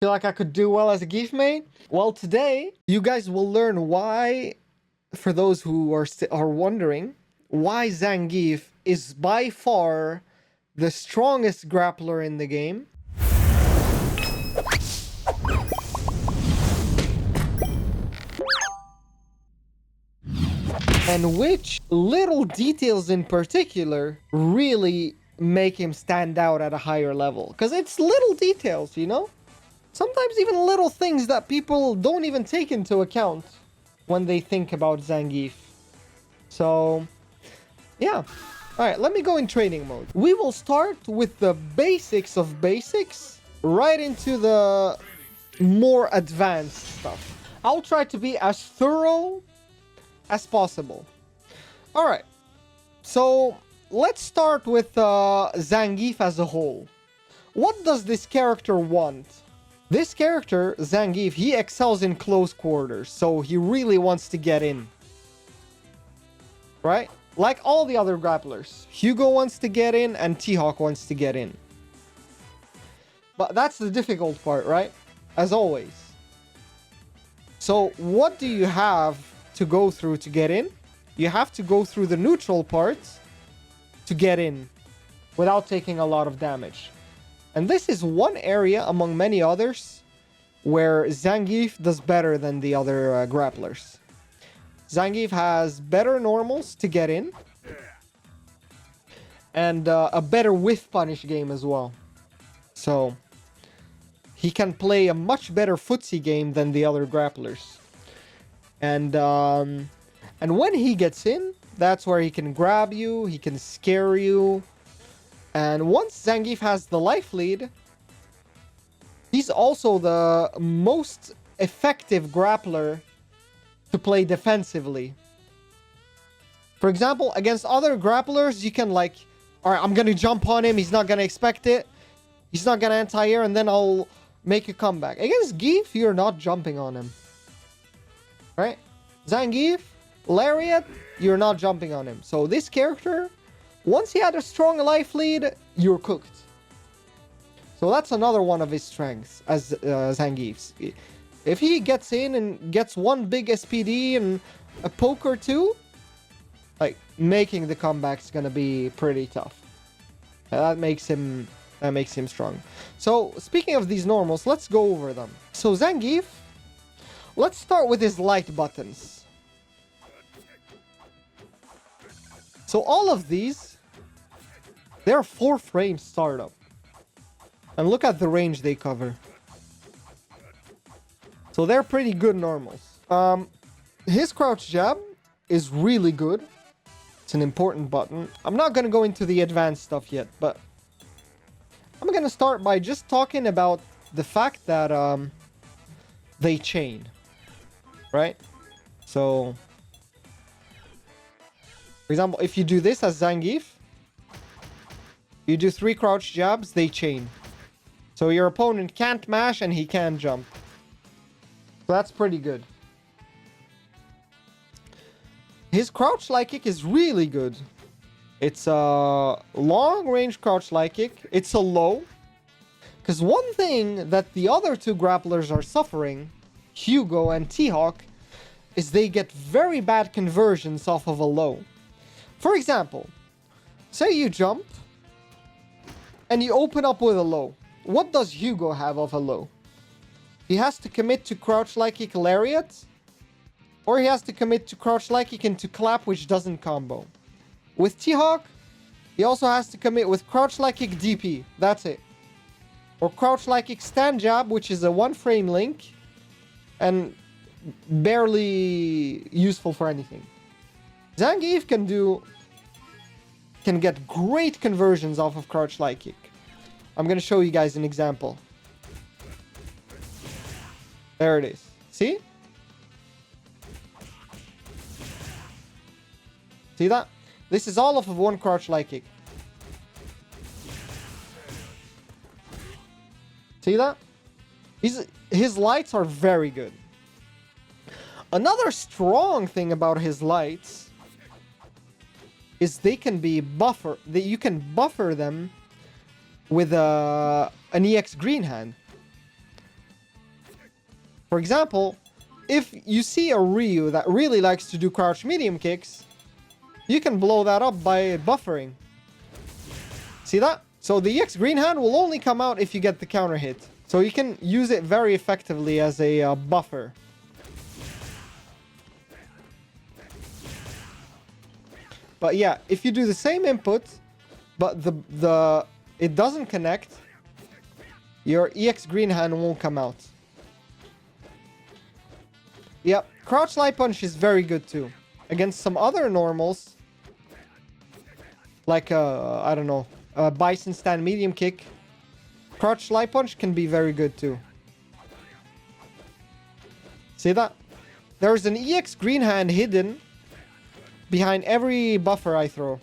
Feel like I could do well as a Geef main? Well, today, you guys will learn why, for those who are wondering, why Zangief is by far the strongest grappler in the game. And which little details in particular really make him stand out at a higher level. Because it's little details, you know? Sometimes even little things that people don't even take into account when they think about Zangief. So, yeah. Alright, let me go in training mode. We will start with the basics of basics, right into the more advanced stuff. I'll try to be as thorough as possible. Alright, so let's start with Zangief as a whole. What does this character want? This character, Zangief, he excels in close quarters, so he really wants to get in. Right? Like all the other grapplers. Hugo wants to get in, and T-Hawk wants to get in. But that's the difficult part, right? As always. So, what do you have to go through to get in? You have to go through the neutral parts to get in without taking a lot of damage. And this is one area among many others where Zangief does better than the other grapplers. Zangief has better normals to get in. And a better whiff punish game as well. So, he can play a much better footsie game than the other grapplers. And when he gets in, that's where he can grab you, he can scare you. And once Zangief has the life lead, he's also the most effective grappler to play defensively. For example, against other grapplers, you can like, alright, I'm gonna jump on him, he's not gonna expect it. He's not gonna anti-air, and then I'll make a comeback. Against Geef, you're not jumping on him. Right? Zangief, Lariat, you're not jumping on him. So this character, once he had a strong life lead, you're cooked. So that's another one of his strengths as Zangief's. If he gets in and gets one big SPD and a poke or two, like, making the comeback's gonna be pretty tough. That makes him strong. So, speaking of these normals, let's go over them. So, Zangief, let's start with his light buttons. So, all of these, they're 4 frames startup. And look at the range they cover. So, they're pretty good normals. His crouch jab is really good. It's an important button. I'm not going to go into the advanced stuff yet, but I'm going to start by just talking about the fact that they chain, right? So, for example, if you do this as Zangief, you do 3 crouch jabs, they chain. So your opponent can't mash and he can jump. So that's pretty good. His crouch light kick is really good. It's a long-range crouch light kick. It's a low. Because one thing that the other 2 grapplers are suffering, Hugo and T-Hawk, is they get very bad conversions off of a low. For example, say you jump and you open up with a low. What does Hugo have of a low? He has to commit to crouch light kick lariat, or he has to commit to crouch light kick into clap, which doesn't combo. With T-Hawk, he also has to commit with crouch light kick DP. That's it. Or crouch light kick stand jab, which is a 1-frame link and barely useful for anything. Zangief can get great conversions off of crouch light kick. I'm going to show you guys an example. There it is. See? See that? This is all off of 1 crouch light kick. See that? His lights are very good. Another strong thing about his lights is they can be you can buffer them with an EX green hand. For example, if you see a Ryu that really likes to do crouch medium kicks, you can blow that up by buffering. See that? So the EX green hand will only come out if you get the counter hit. So you can use it very effectively as a buffer. But yeah, if you do the same input, but it doesn't connect, your EX green hand won't come out. Yep, crouch light punch is very good too. Against some other normals, like I don't know, Bison stand medium kick, crouch light punch can be very good too. See that? There's an EX green hand hidden behind every buffer I throw.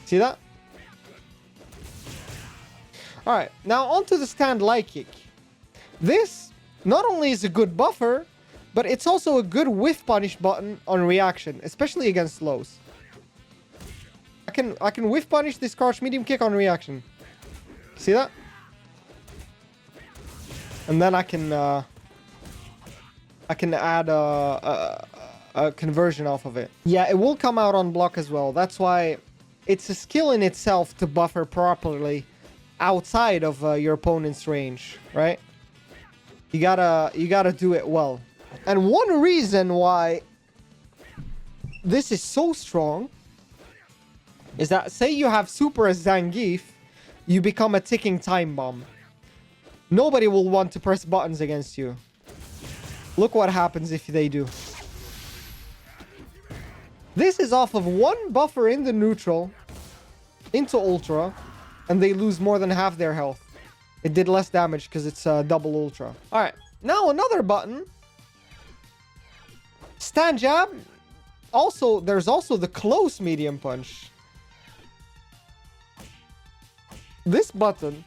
See that? Alright, now onto the stand light kick. This not only is a good buffer, but it's also a good whiff punish button on reaction, especially against lows. I can whiff punish this crouch medium kick on reaction. See that? And then I can add a conversion off of it. Yeah, it will come out on block as well. That's why it's a skill in itself to buffer properly outside of your opponent's range, right? You gotta do it well. And one reason why this is so strong is that, say you have super as Zangief, you become a ticking time bomb. Nobody will want to press buttons against you. Look what happens if they do. This is off of one buffer in the neutral into ultra, and they lose more than half their health. It did less damage because it's double ultra. Alright, now another button. Stand jab. Also, there's also the close medium punch. This button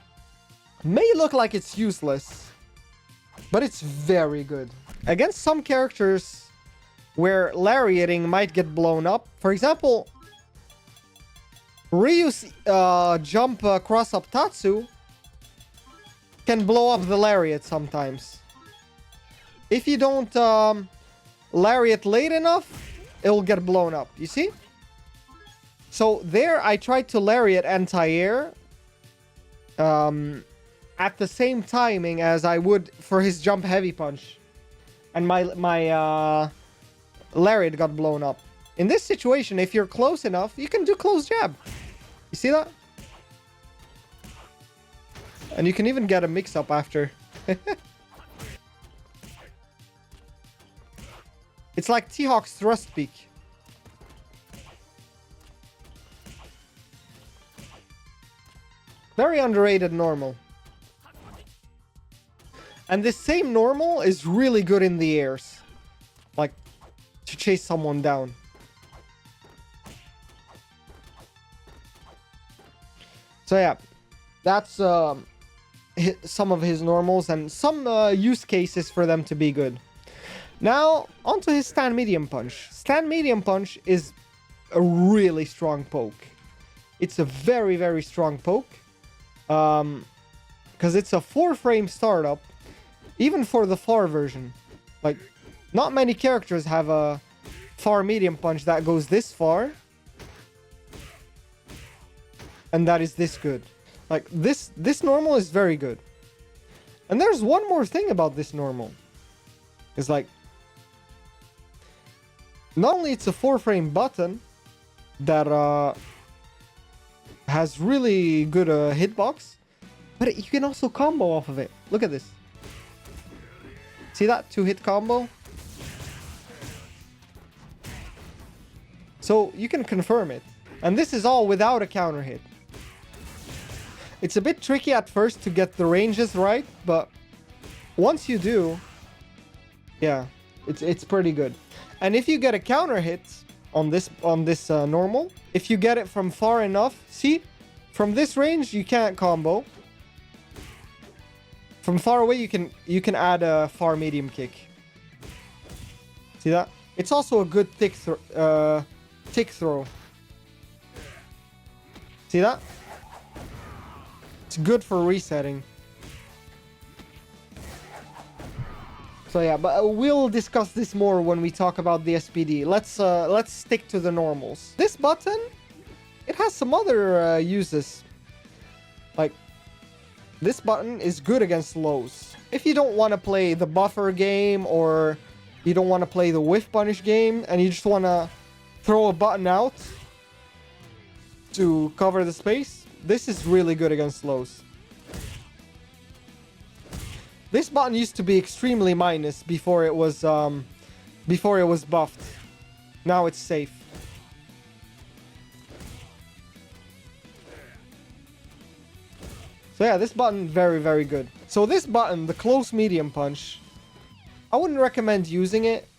may look like it's useless, but it's very good. Against some characters where lariating might get blown up. For example, Ryu's jump cross-up Tatsu can blow up the lariat sometimes. If you don't lariat late enough, it'll get blown up. You see? So there I tried to lariat anti-air at the same timing as I would for his jump heavy punch. And my lariat got blown up. In this situation, if you're close enough, you can do close jab. You see that? And you can even get a mix-up after. It's like T-Hawk's thrust peak. Very underrated normal. And this same normal is really good in the airs. Like, to chase someone down. So yeah, that's some of his normals and some use cases for them to be good. Now, onto his stand medium punch. Stand medium punch is a really strong poke. It's a very, very strong poke. Because it's a 4-frame startup. Even for the far version. Like, not many characters have a far medium punch that goes this far. And that is this good. Like, this normal is very good. And there's one more thing about this normal. It's like, not only it's a 4-frame button that has really good hitbox, but you can also combo off of it. Look at this. See that 2-hit combo? So you can confirm it. And this is all without a counter hit. It's a bit tricky at first to get the ranges right, but once you do, yeah, it's pretty good. And if you get a counter hit on this normal, if you get it from far enough, see, from this range you can't combo. From far away you can add a far medium kick. See that? It's also a good tick throw. See that? It's good for resetting. So yeah, but we'll discuss this more when we talk about the SPD. Let's stick to the normals. This button, it has some other uses. Like, this button is good against lows. If you don't want to play the buffer game, or you don't want to play the whiff punish game, and you just want to throw a button out to cover the space, this is really good against lows. This button used to be extremely minus before it was buffed. Now it's safe. So yeah, this button, very, very good. So this button, the close medium punch, I wouldn't recommend using it.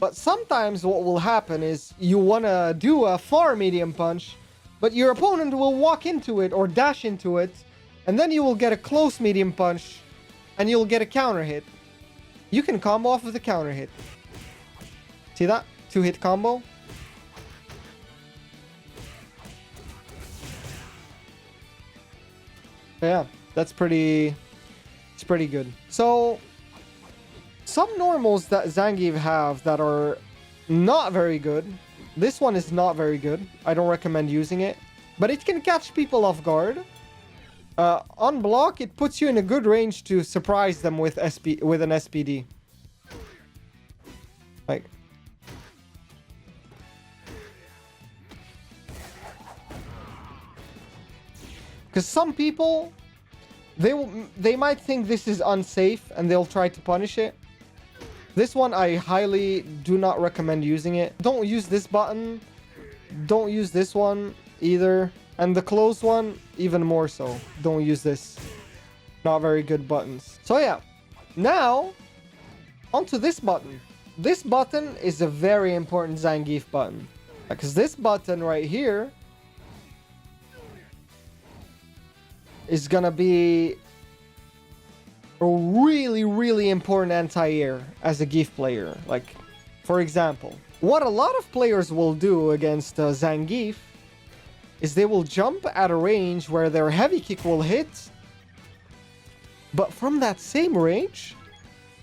But sometimes what will happen is you want to do a far medium punch, but your opponent will walk into it or dash into it, and then you will get a close medium punch, and you'll get a counter hit. You can combo off with a counter hit. See that? 2-hit combo. Yeah, it's pretty good. So, some normals that Zangief have that are not very good. This one is not very good. I don't recommend using it. But it can catch people off guard. On block, it puts you in a good range to surprise them with an SPD. Like, because some people, they might think this is unsafe and they'll try to punish it. This one, I highly do not recommend using it. Don't use this button. Don't use this one either. And the close one, even more so. Don't use this. Not very good buttons. So yeah, now onto this button. This button is a very important Zangief button. Because this button right here is gonna be a really, really important anti-air as a Geef player. Like, for example, what a lot of players will do against Zangief is they will jump at a range where their heavy kick will hit, but from that same range,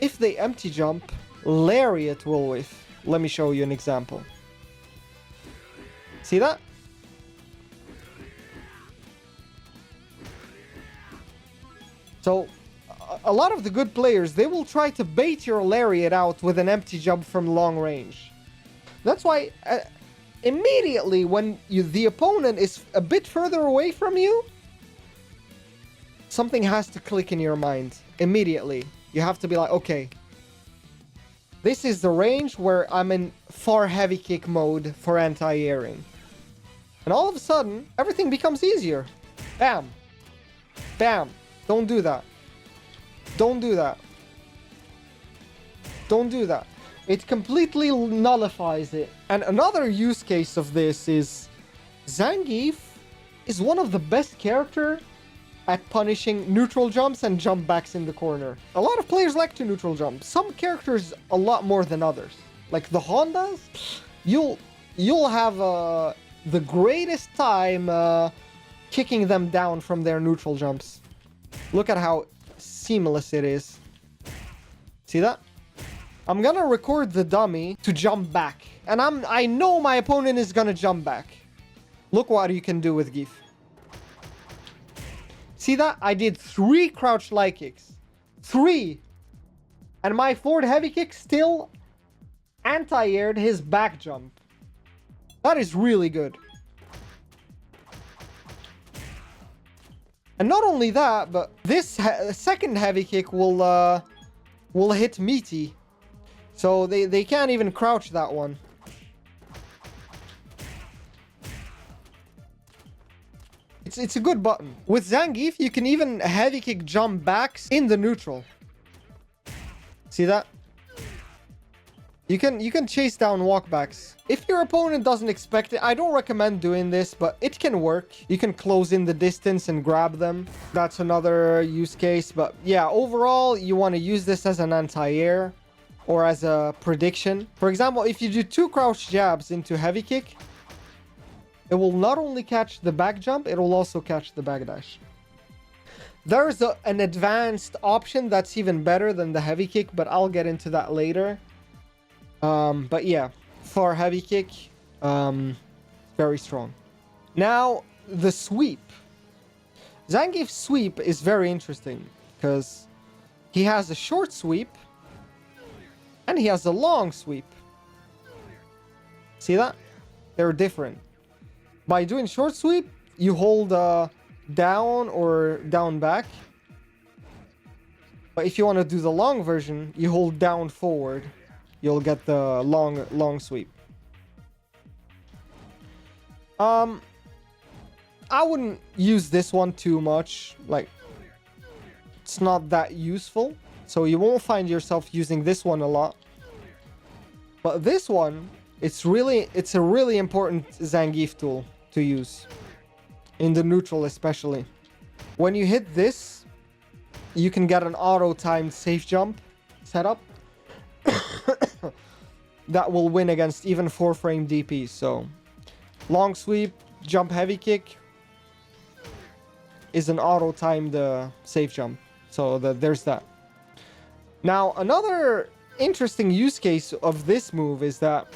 if they empty jump, Lariat will whiff. Let me show you an example. See that? So, a lot of the good players, they will try to bait your Lariat out with an empty jump from long range. That's why immediately when the opponent is a bit further away from you, something has to click in your mind. Immediately. You have to be like, okay, this is the range where I'm in far heavy kick mode for anti-airing. And all of a sudden, everything becomes easier. Bam. Bam. Don't do that. Don't do that. Don't do that. It completely nullifies it. And another use case of this is Zangief is one of the best characters at punishing neutral jumps and jump backs in the corner. A lot of players like to neutral jump. Some characters a lot more than others. Like the Hondas, you'll have the greatest time kicking them down from their neutral jumps. Look at how seamless it is. See that? I'm gonna record the dummy to jump back. And I know my opponent is gonna jump back. Look what you can do with Geef. See that? I did 3 crouch light kicks. 3! And my forward heavy kick still anti-aired his back jump. That is really good. And not only that, but this second heavy kick will hit meaty. So they can't even crouch that one. It's a good button. With Zangief, you can even heavy kick jump backs in the neutral. See that? You can chase down walkbacks. If your opponent doesn't expect it, I don't recommend doing this, but it can work. You can close in the distance and grab them. That's another use case. But yeah, overall, you want to use this as an anti-air or as a prediction. For example, if you do 2 crouch jabs into heavy kick, it will not only catch the back jump, it will also catch the back dash. There's an advanced option that's even better than the heavy kick, but I'll get into that later. But yeah, for heavy kick, very strong. Now, the sweep. Zangief's sweep is very interesting because he has a short sweep and he has a long sweep. See that? They're different. By doing short sweep, you hold down or down back. But if you want to do the long version, you hold down forward. You'll get the long sweep. I wouldn't use this one too much. Like, it's not that useful. So you won't find yourself using this one a lot. But this one, it's a really important Zangief tool to use. In the neutral especially. When you hit this, you can get an auto-timed safe jump setup. That will win against even 4-frame DPs. So, long sweep, jump heavy kick is an auto-timed safe jump. So there's that. Now, another interesting use case of this move is that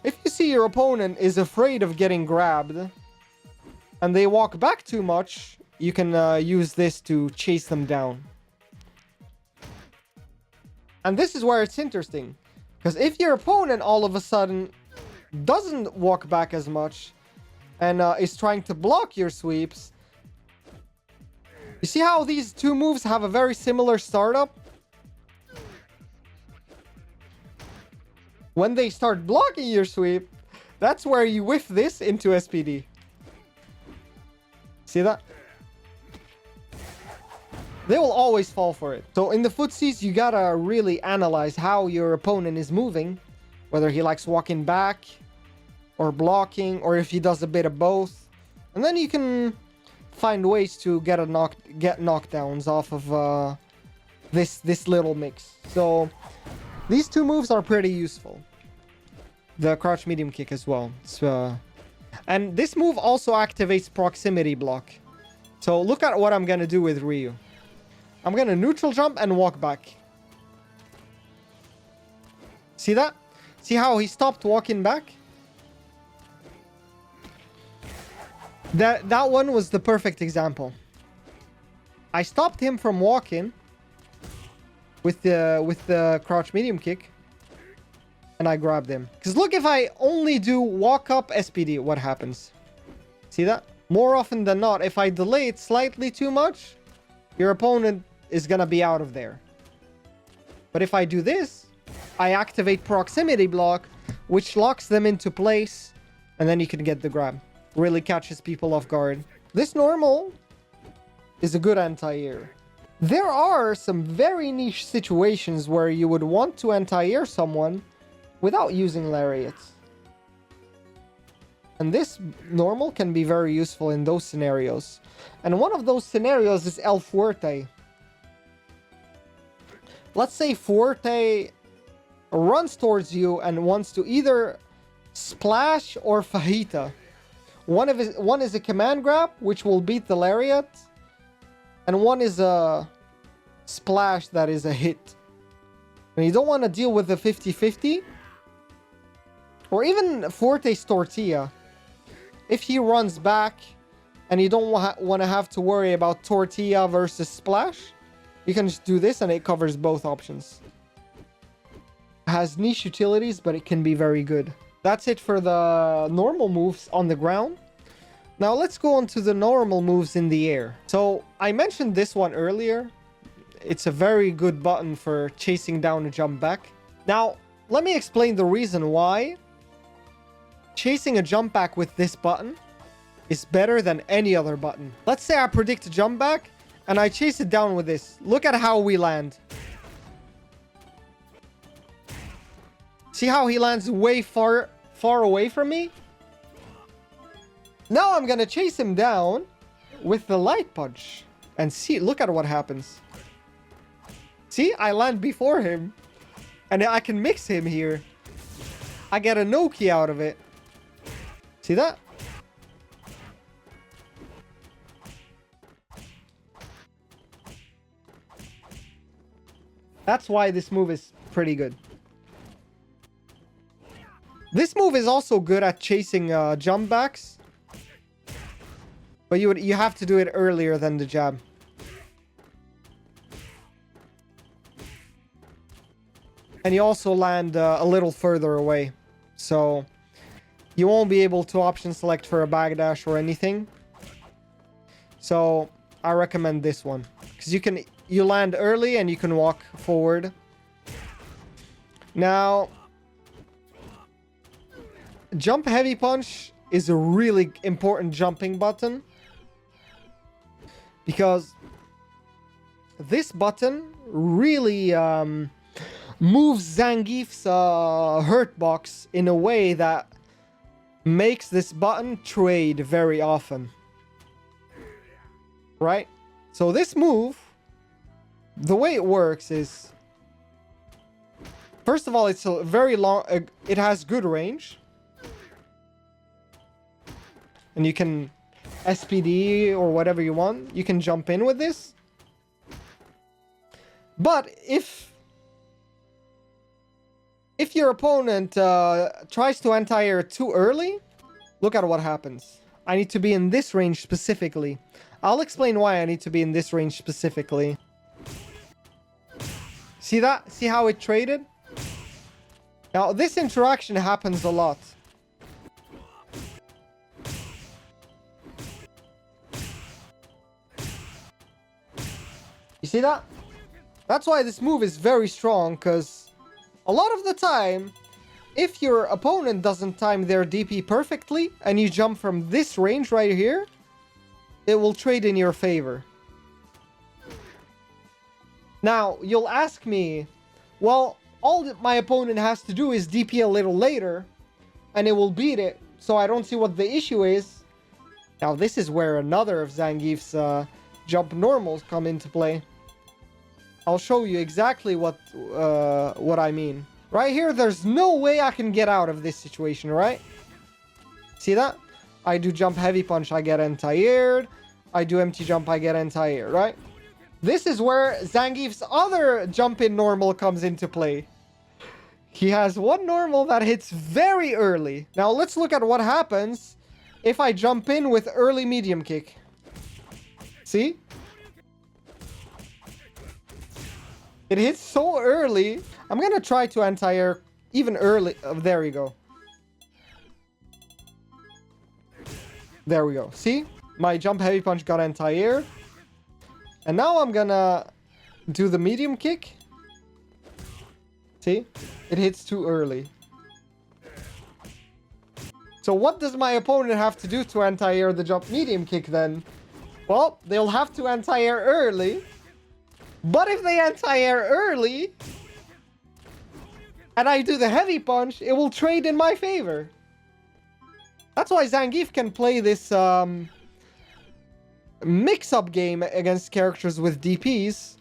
if you see your opponent is afraid of getting grabbed and they walk back too much, you can use this to chase them down. And this is where it's interesting. Because if your opponent all of a sudden doesn't walk back as much and is trying to block your sweeps, you see how these two moves have a very similar startup? When they start blocking your sweep, that's where you whiff this into SPD. See that? They will always fall for it. So in the footsies, you gotta really analyze how your opponent is moving. Whether he likes walking back or blocking, or if he does a bit of both. And then you can find ways to get knockdowns off of this little mix. So these two moves are pretty useful. The crouch medium kick as well. And this move also activates proximity block. So look at what I'm gonna do with Ryu. I'm gonna neutral jump and walk back. See that? See how he stopped walking back? That one was the perfect example. I stopped him from walking with the crouch medium kick, and I grabbed him. Because look, if I only do walk up SPD, what happens? See that? More often than not, if I delay it slightly too much, your opponent is gonna be out of there. But if I do this, I activate proximity block, which locks them into place, and then you can get the grab. Really catches people off guard. This normal is a good anti-air. There are some very niche situations where you would want to anti-air someone without using lariats. And this normal can be very useful in those scenarios. And one of those scenarios is El Fuerte. Let's say Fuerte runs towards you and wants to either splash or fajita. One is a command grab, which will beat the lariat. And one is a splash that is a hit. And you don't want to deal with the 50-50. Or even Fuerte's tortilla. If he runs back and you don't want to have to worry about tortilla versus splash, you can just do this and it covers both options. It has niche utilities, but it can be very good. That's it for the normal moves on the ground. Now let's go on to the normal moves in the air. So I mentioned this one earlier. It's a very good button for chasing down a jump back. Now, let me explain the reason why chasing a jump back with this button is better than any other button. Let's say I predict a jump back and I chase it down with this. Look at how we land. See how he lands way far away from me? Now I'm gonna chase him down with the light punch. And see, look at what happens. See, I land before him. And I can mix him here. I get a Noki out of it. See that? That's why this move is pretty good. This move is also good at chasing jump backs. But you have to do it earlier than the jab. And you also land a little further away. So you won't be able to option select for a backdash or anything. So I recommend this one. Because you land early and you can walk forward. Now, jump heavy punch is a really important jumping button. Because this button really moves Zangief's hurt box in a way that makes this button trade very often. Right? So this move, the way it works is, first of all, it's a very long, it has good range. And you can SPD or whatever you want. You can jump in with this. But if your opponent tries to anti-air too early, look at what happens. I need to be in this range specifically. I'll explain why I need to be in this range specifically. See that? See how it traded? Now, this interaction happens a lot. You see that? That's why this move is very strong, because a lot of the time, if your opponent doesn't time their DP perfectly, and you jump from this range right here, it will trade in your favor. Now, you'll ask me, well, all that my opponent has to do is DP a little later, and it will beat it, so I don't see what the issue is. Now, this is where another of Zangief's jump normals come into play. I'll show you exactly what I mean. Right here, there's no way I can get out of this situation, right? See that? I do jump heavy punch, I get anti-aired. I do empty jump, I get anti-aired, right? This is where Zangief's other jump in normal comes into play. He has one normal that hits very early. Now let's look at what happens if I jump in with early medium kick. See? It hits so early. I'm gonna try to anti-air even early. There we go. There we go. See? My jump heavy punch got anti-air. And now I'm gonna do the medium kick. See? It hits too early. So what does my opponent have to do to anti-air the jump medium kick then? Well, they'll have to anti-air early. But if they anti-air early, and I do the heavy punch, it will trade in my favor. That's why Zangief can play this mix-up game against characters with DPs.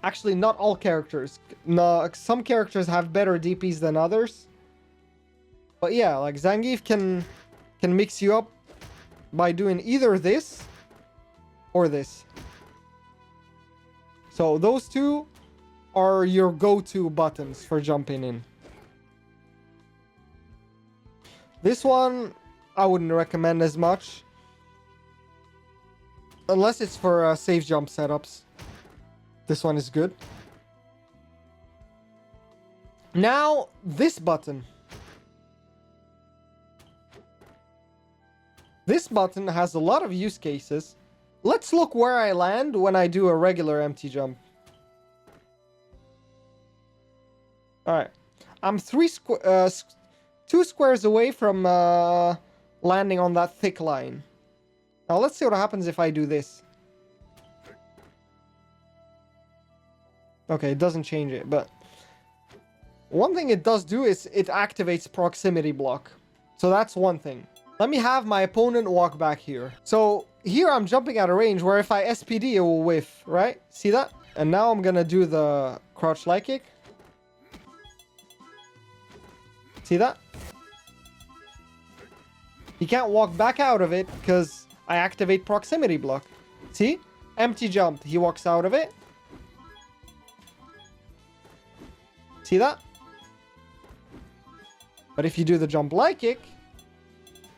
Actually, not all characters. No, some characters have better DPs than others. But yeah, like Zangief can mix you up by doing either this or this. So those two are your go-to buttons for jumping in. This one, I wouldn't recommend as much. Unless it's for safe jump setups. This one is good. Now, this button. This button has a lot of use cases. Let's look where I land when I do a regular empty jump. Alright. I'm 2 squares away from landing on that thick line. Now let's see what happens if I do this. Okay, it doesn't change it, but one thing it does do is it activates proximity block. So that's one thing. Let me have my opponent walk back here. So here I'm jumping at a range where if I SPD it will whiff, right? See that? And now I'm gonna do the crouch light kick. See that? He can't walk back out of it because I activate proximity block. See? Empty jump. He walks out of it. See that? But if you do the jump light kick,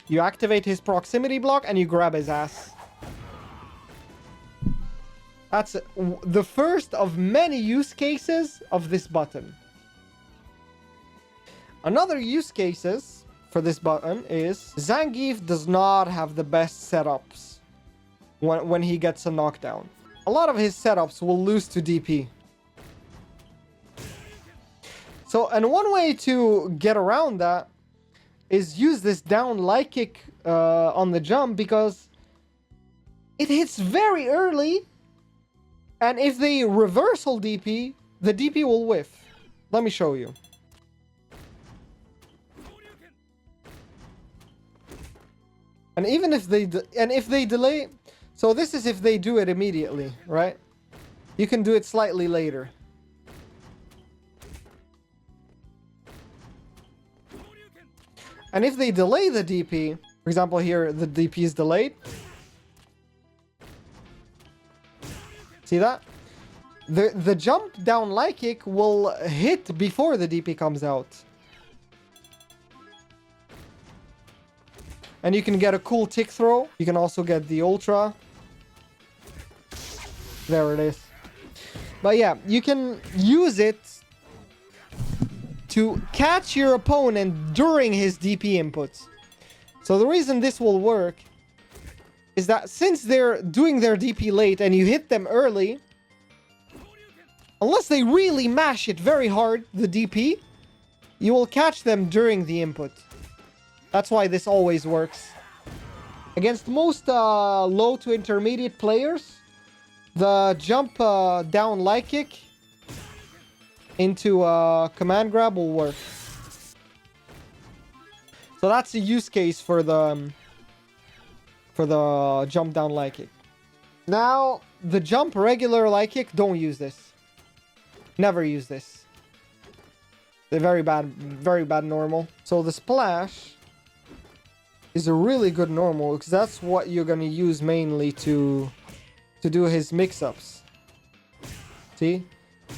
you activate his proximity block and you grab his ass. That's the first of many use cases of this button. Another use cases for this button is Zangief does not have the best setups when he gets a knockdown. A lot of his setups will lose to DP. So, and one way to get around that is use this down light kick on the jump, because it hits very early, and if they reversal DP, the DP will whiff. Let me show you. And even if they delay, so this is if they do it immediately, right? You can do it slightly later. And if they delay the DP, for example here, the DP is delayed. See that? The jump down light kick will hit before the DP comes out. And you can get a cool tick throw. You can also get the ultra. There it is. But yeah, you can use it to catch your opponent during his DP inputs. So the reason this will work is that since they're doing their DP late and you hit them early, unless they really mash it very hard, the DP, you will catch them during the input. That's why this always works. Against most low to intermediate players, the jump down light kick into command grab will work. So that's a use case for the jump down light kick. Now, the jump regular light kick, don't use this. Never use this. They're very bad normal. So the splash is a really good normal, because that's what you're gonna use mainly to do his mix-ups. See?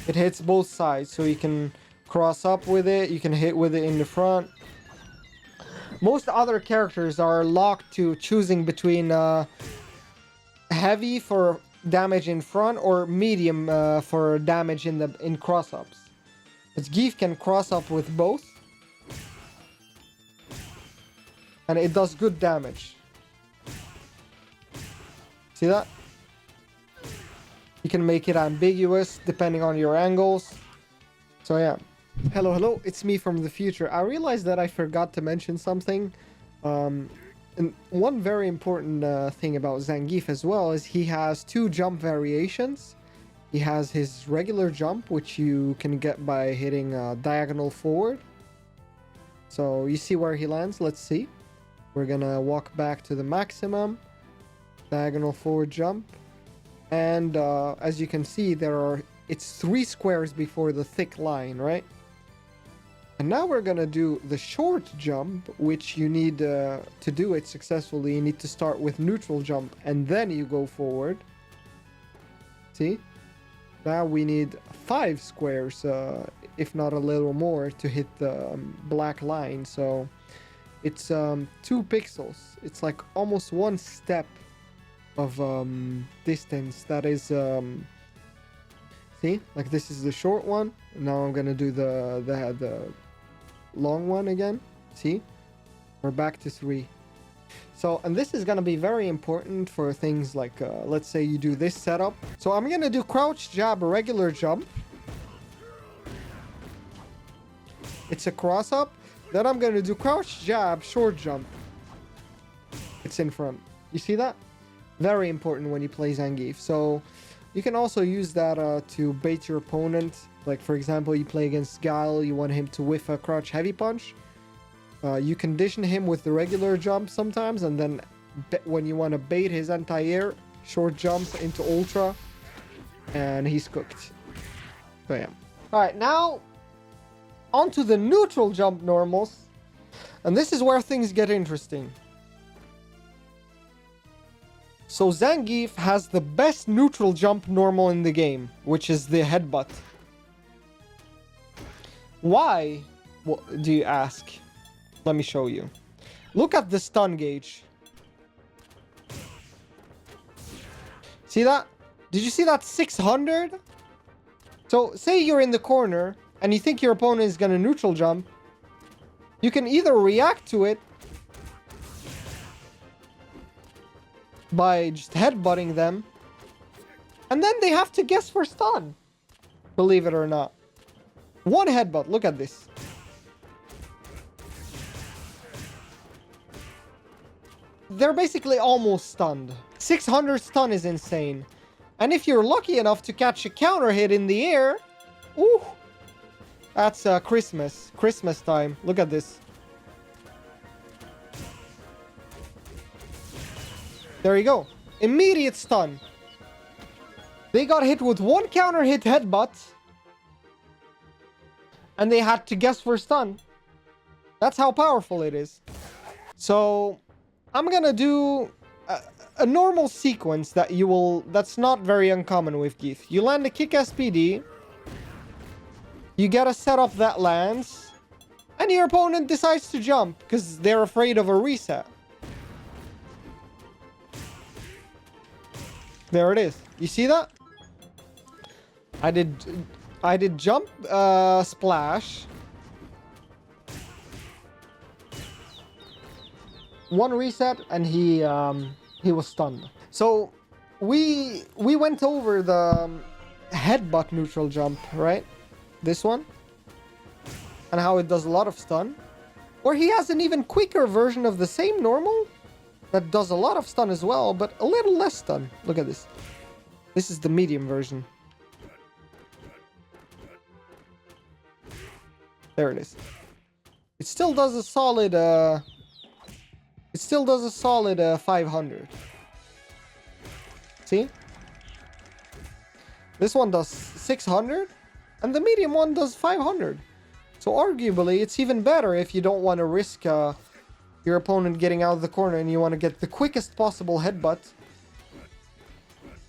It hits both sides, so you can cross up with it, you can hit with it in the front. Most other characters are locked to choosing between heavy for damage in front or medium for damage in cross-ups. But Zangief can cross up with both. And it does good damage. See that? You can make it ambiguous depending on your angles. So yeah. Hello, it's me from the future. I realized that I forgot to mention something. And one very important thing about Zangief as well is he has two jump variations. He has his regular jump, which you can get by hitting diagonal forward. So you see where he lands? Let's see. We're gonna walk back to the maximum. Diagonal forward jump. And as you can see, it's 3 squares before the thick line, right? And now we're gonna do the short jump, which you need to do it successfully. You need to start with neutral jump and then you go forward. See? Now we need 5 squares, if not a little more, to hit the black line. So it's 2 pixels. It's like almost 1 step of distance. That is see, like this is the short one. Now I'm gonna do the long one again. See, we're back to 3. So, and this is gonna be very important for things like let's say you do this setup. So I'm gonna do crouch jab regular jump. It's a cross up. Then I'm gonna do crouch jab short jump. It's in front. You see that? Very important when you play Zangief. So you can also use that to bait your opponent. Like for example, you play against Guile, you want him to whiff a crouch heavy punch. You condition him with the regular jump sometimes, and then when you want to bait his anti-air, short jump into ultra, and he's cooked. So yeah. Alright, now onto the neutral jump normals. And this is where things get interesting. So Zangief has the best neutral jump normal in the game, which is the headbutt. Why, do you ask? Let me show you. Look at the stun gauge. See that? Did you see that 600? So, say you're in the corner and you think your opponent is going to neutral jump. You can either react to it by just headbutting them, and then they have to guess for stun. Believe it or not. One headbutt. Look at this. They're basically almost stunned. 600 stun is insane. And if you're lucky enough to catch a counter hit in the air, ooh, that's Christmas time. Look at this. There you go. Immediate stun. They got hit with one counter hit headbutt, and they had to guess for stun. That's how powerful it is. So I'm gonna do a normal sequence that's not very uncommon with Geef. You land a kick SPD, you get a setup that lands, and your opponent decides to jump because they're afraid of a reset. There it is. You see that? I did jump splash. One reset and he was stunned. So we went over the headbutt neutral jump, right? This one. And how it does a lot of stun. Or he has an even quicker version of the same normal that does a lot of stun as well, but a little less stun. Look at this. This is the medium version. There it is. It still does a solid 500. See? This one does 600 and the medium one does 500. So arguably it's even better if you don't want to risk your opponent getting out of the corner and you want to get the quickest possible headbutt.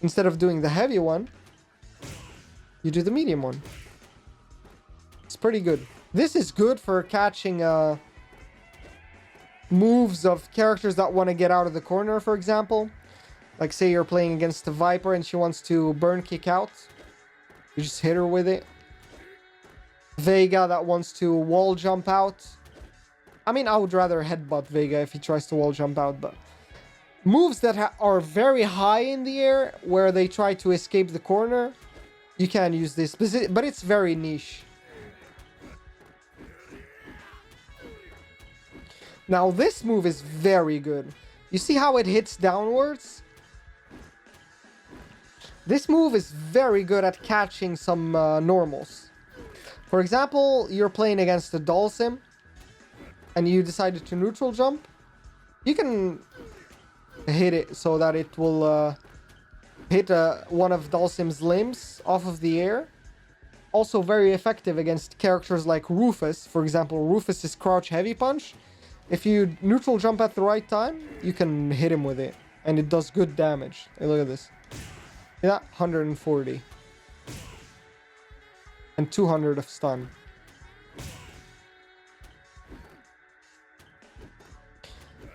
Instead of doing the heavy one, you do the medium one. It's pretty good. This is good for catching moves of characters that want to get out of the corner, for example. Like say you're playing against the Viper and she wants to burn kick out. You just hit her with it. Vega that wants to wall jump out. I mean, I would rather headbutt Vega if he tries to wall jump out, but moves that are very high in the air where they try to escape the corner, you can use this, but it's very niche. Now this move is very good. You see how it hits downwards? This move is very good at catching some normals. For example, you're playing against a Dhalsim and you decided to neutral jump. You can hit it so that it will hit one of Dhalsim's limbs off of the air. Also very effective against characters like Rufus. For example, Rufus's crouch heavy punch. If you neutral jump at the right time, you can hit him with it. And it does good damage. Hey, look at this. Yeah, 140. And 200 of stun.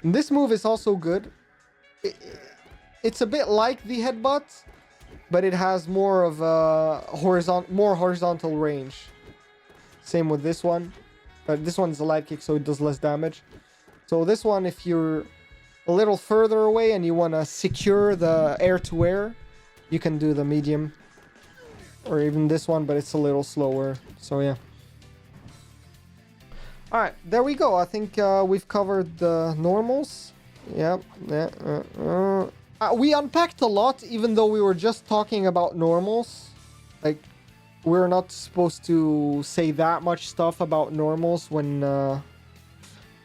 And this move is also good. It's a bit like the headbutt, but it has more of a horizontal range. Same with this one. This one's a light kick, so it does less damage. So this one, if you're a little further away and you want to secure the air-to-air, you can do the medium. Or even this one, but it's a little slower. So yeah. Alright, there we go. I think we've covered the normals. Yeah. We unpacked a lot, even though we were just talking about normals. Like, we're not supposed to say that much stuff about normals when,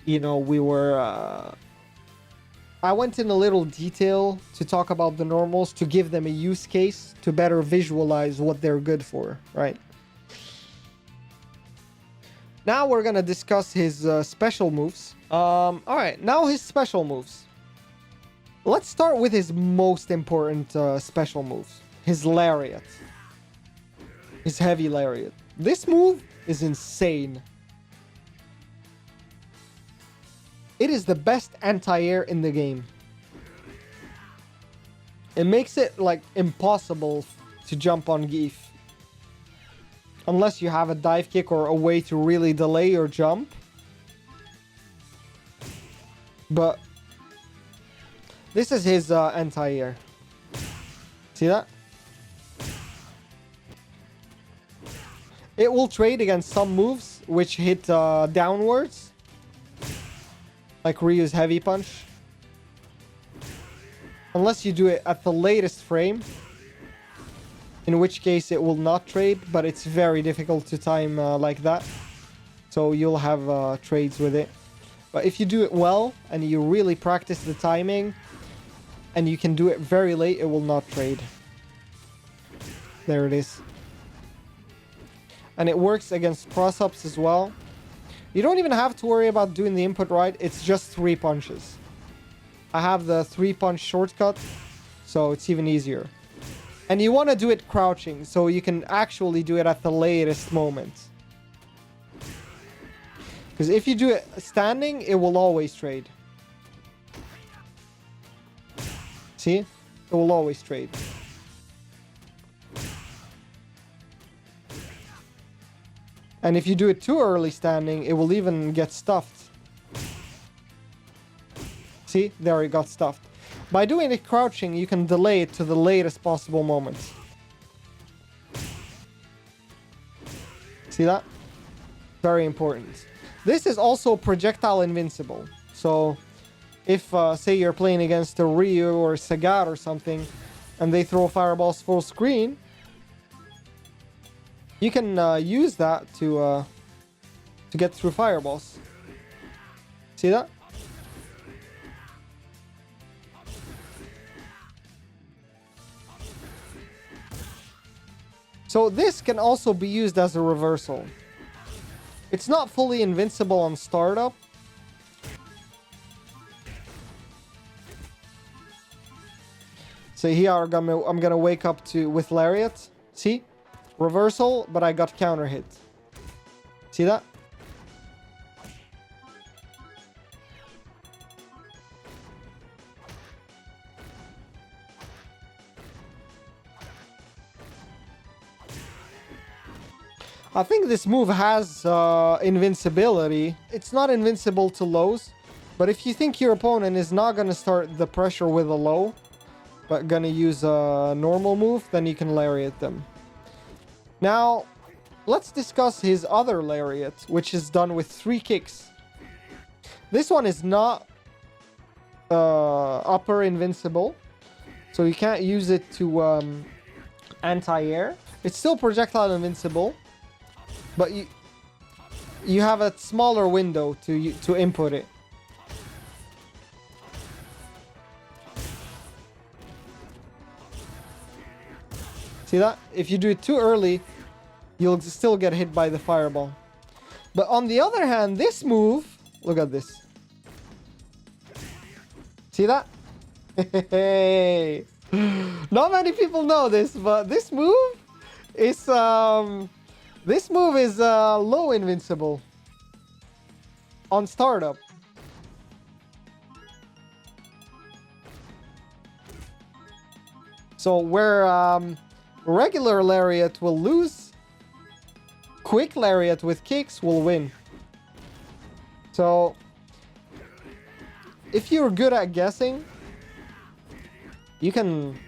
we were... I went in a little detail to talk about the normals, to give them a use case, to better visualize what they're good for, right? Now we're gonna discuss his special moves. Alright, now his special moves. Let's start with his most important special moves. His Lariat. His heavy lariat. This move is insane. It is the best anti-air in the game. It makes it like impossible to jump on Zangief. Unless you have a dive kick or a way to really delay your jump. But this is his anti-air. See that? It will trade against some moves which hit downwards. Like Ryu's heavy punch. Unless you do it at the latest frame. In which case it will not trade, but it's very difficult to time like that. So you'll have trades with it. But if you do it well, and you really practice the timing, and you can do it very late, it will not trade. There it is. And it works against cross-ups as well. You don't even have to worry about doing the input right, it's just 3 punches. I have the 3-punch shortcut, so it's even easier. And you want to do it crouching, so you can actually do it at the latest moment. Because if you do it standing, it will always trade. See? It will always trade. And if you do it too early standing, it will even get stuffed. See? There, it got stuffed. By doing it crouching, you can delay it to the latest possible moment. See that? Very important. This is also projectile invincible. So, if, say you're playing against a Ryu or Sagat or something, and they throw fireballs full screen, you can use that to get through fireballs. See that? So this can also be used as a reversal. It's not fully invincible on startup. So here I'm gonna wake up with lariat. See? Reversal, but I got counter hit. See that? I think this move has invincibility. It's not invincible to lows, but if you think your opponent is not gonna start the pressure with a low, but gonna use a normal move, then you can lariat them. Now, let's discuss his other lariat, which is done with 3 kicks. This one is not upper invincible, so you can't use it to anti-air. It's still projectile invincible, but you have a smaller window to input it. See that? If you do it too early, you'll still get hit by the fireball. But on the other hand, this move, look at this. See that? Hey. Not many people know this, but this move is low invincible on startup. So where regular lariat will lose, quick lariat with kicks will win. So if you're good at guessing, you can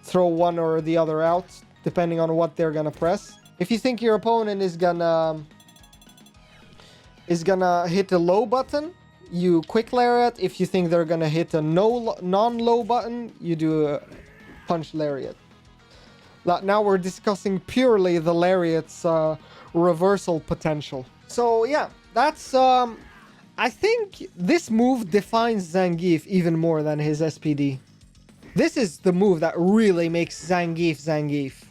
throw one or the other out depending on what they're gonna press. If you think your opponent is gonna hit a low button, you quick lariat. If you think they're gonna hit a non-low button, you do a punch lariat. Now we're discussing purely the lariat's reversal potential. So yeah, that's I think this move defines Zangief even more than his SPD. This is the move that really makes Zangief Zangief.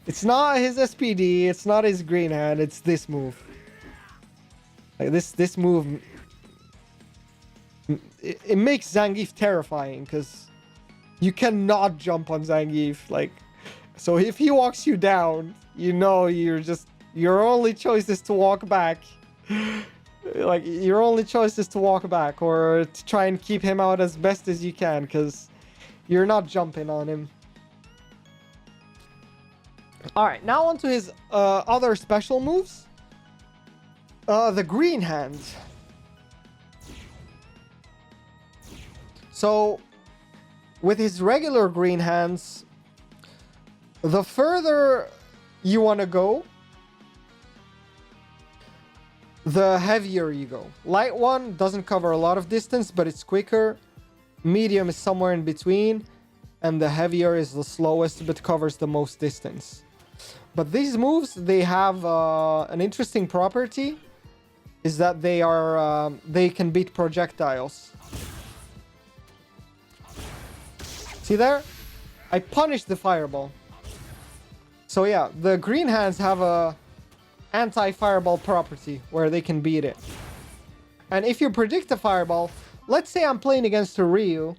It's not his SPD, it's not his green hand, it's this move. Like this move, it makes Zangief terrifying because you cannot jump on Zangief. Like So if he walks you down, you know your only choice is to walk back. Like, your only choice is to walk back or to try and keep him out as best as you can, because you're not jumping on him. Alright, now on to his other special moves. The green hand. So, with his regular green hands, the further you want to go, the heavier you go. Light one doesn't cover a lot of distance, but it's quicker. Medium is somewhere in between. And the heavier is the slowest, but covers the most distance. But these moves, they have an interesting property. Is that they can beat projectiles. See there? I punished the fireball. So yeah, the green hands have a anti-fireball property where they can beat it. And if you predict a fireball, let's say I'm playing against a Ryu,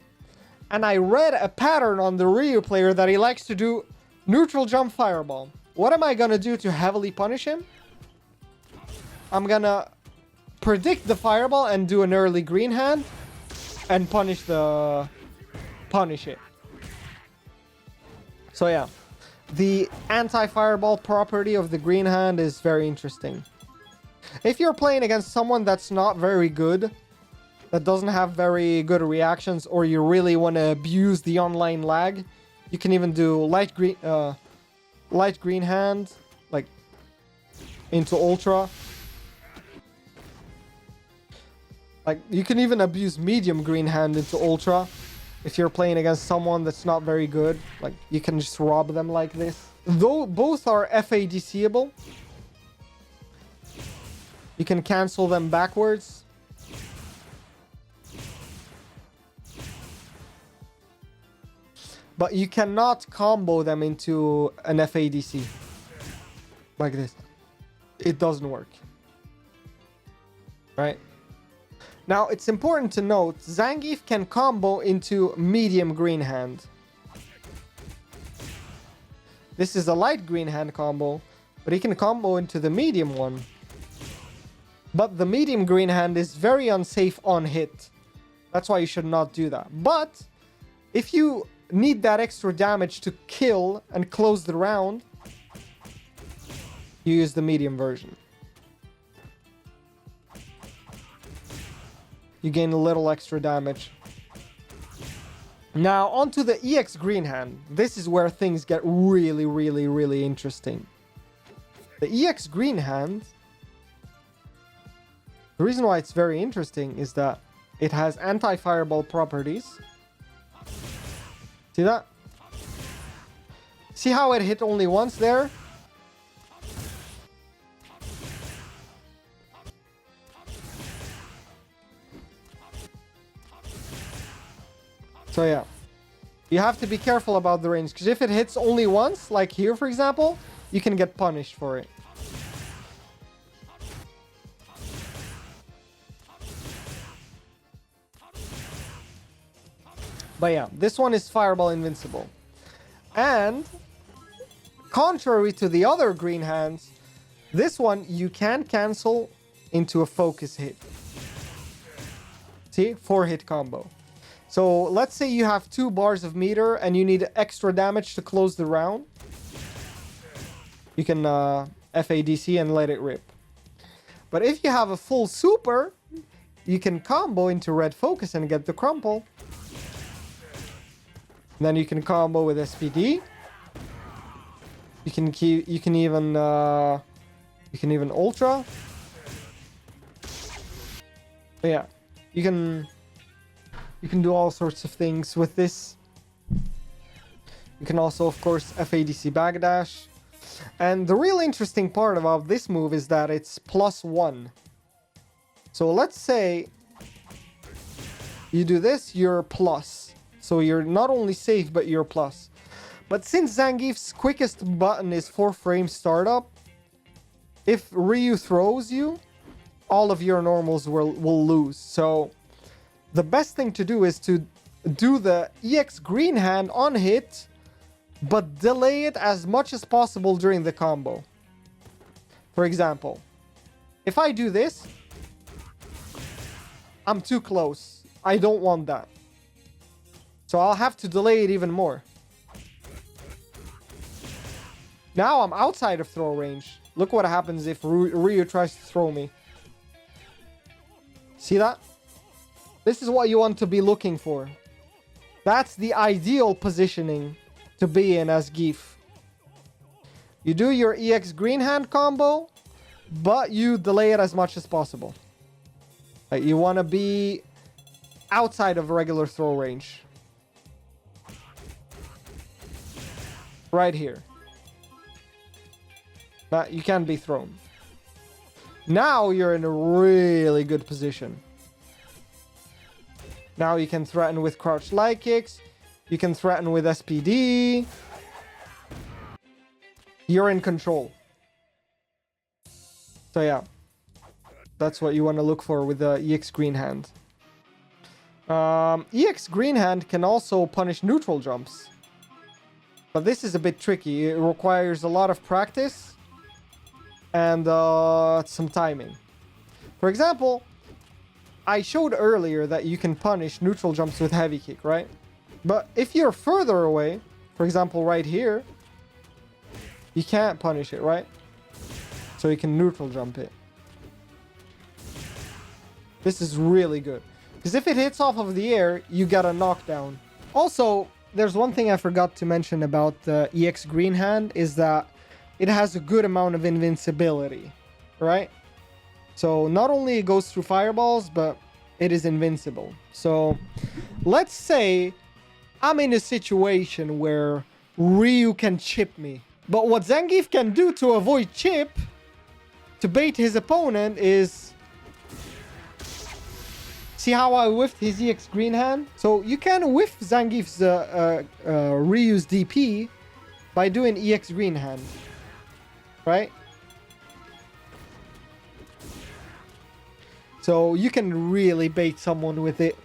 and I read a pattern on the Ryu player that he likes to do neutral jump fireball. What am I gonna do to heavily punish him? I'm gonna predict the fireball and do an early green hand and punish it. So yeah, the anti-fireball property of the green hand is very interesting. If you're playing against someone that's not very good, that doesn't have very good reactions, or you really want to abuse the online lag, you can even do light green hand, like into ultra. Like, you can even abuse medium green hand into ultra if you're playing against someone that's not very good. Like, you can just rob them like this. Though both are FADCable, you can cancel them backwards. But you cannot combo them into an FADC. Like this. It doesn't work. Right? Now, it's important to note, Zangief can combo into medium green hand. This is a light green hand combo, but he can combo into the medium one. But the medium green hand is very unsafe on hit. That's why you should not do that. But if you need that extra damage to kill and close the round, you use the medium version. You gain a little extra damage. Now, onto the EX green hand. This is where things get really, really, really interesting. The EX green hand, the reason why it's very interesting is that it has anti-fireball properties. See that? See how it hit only once there? So yeah, you have to be careful about the range, because if it hits only once, like here for example, you can get punished for it. But yeah, this one is fireball invincible. And contrary to the other green hands, this one you can cancel into a focus hit. See, 4-hit combo. So let's say you have 2 bars of meter and you need extra damage to close the round. You can FADC and let it rip. But if you have a full super, you can combo into red focus and get the crumple. Then you can combo with SPD. You can even ultra. But yeah, you can do all sorts of things with this. You can also, of course, FADC backdash. And the real interesting part about this move is that it's +1. So let's say you do this, you're plus. So you're not only safe, but you're plus. But since Zangief's quickest button is 4-frame startup, if Ryu throws you, all of your normals will lose. So the best thing to do is to do the EX green hand on hit but delay it as much as possible during the combo. For example, if I do this, I'm too close. I don't want that. So I'll have to delay it even more. Now I'm outside of throw range. Look what happens if Ryu tries to throw me. See that? This is what you want to be looking for. That's the ideal positioning to be in as Zangief. You do your EX green hand combo, but you delay it as much as possible. Like, you want to be outside of regular throw range. Right here. But you can't be thrown. Now you're in a really good position. Now you can threaten with crouch light kicks. You can threaten with SPD. You're in control. So yeah. That's what you want to look for with the EX green hand. EX green hand can also punish neutral jumps. But this is a bit tricky. It requires a lot of practice and some timing. For example, I showed earlier that you can punish neutral jumps with heavy kick, right? But if you're further away, for example right here, you can't punish it, right? So you can neutral jump it. This is really good. Because if it hits off of the air, you get a knockdown. Also, there's one thing I forgot to mention about the EX green hand is that it has a good amount of invincibility, right? So not only it goes through fireballs, but it is invincible. So let's say I'm in a situation where Ryu can chip me. But what Zangief can do to avoid chip, to bait his opponent, is... See how I whiffed his EX green hand? So you can whiff Zangief's Ryu's DP by doing EX green hand. Right? So you can really bait someone with it.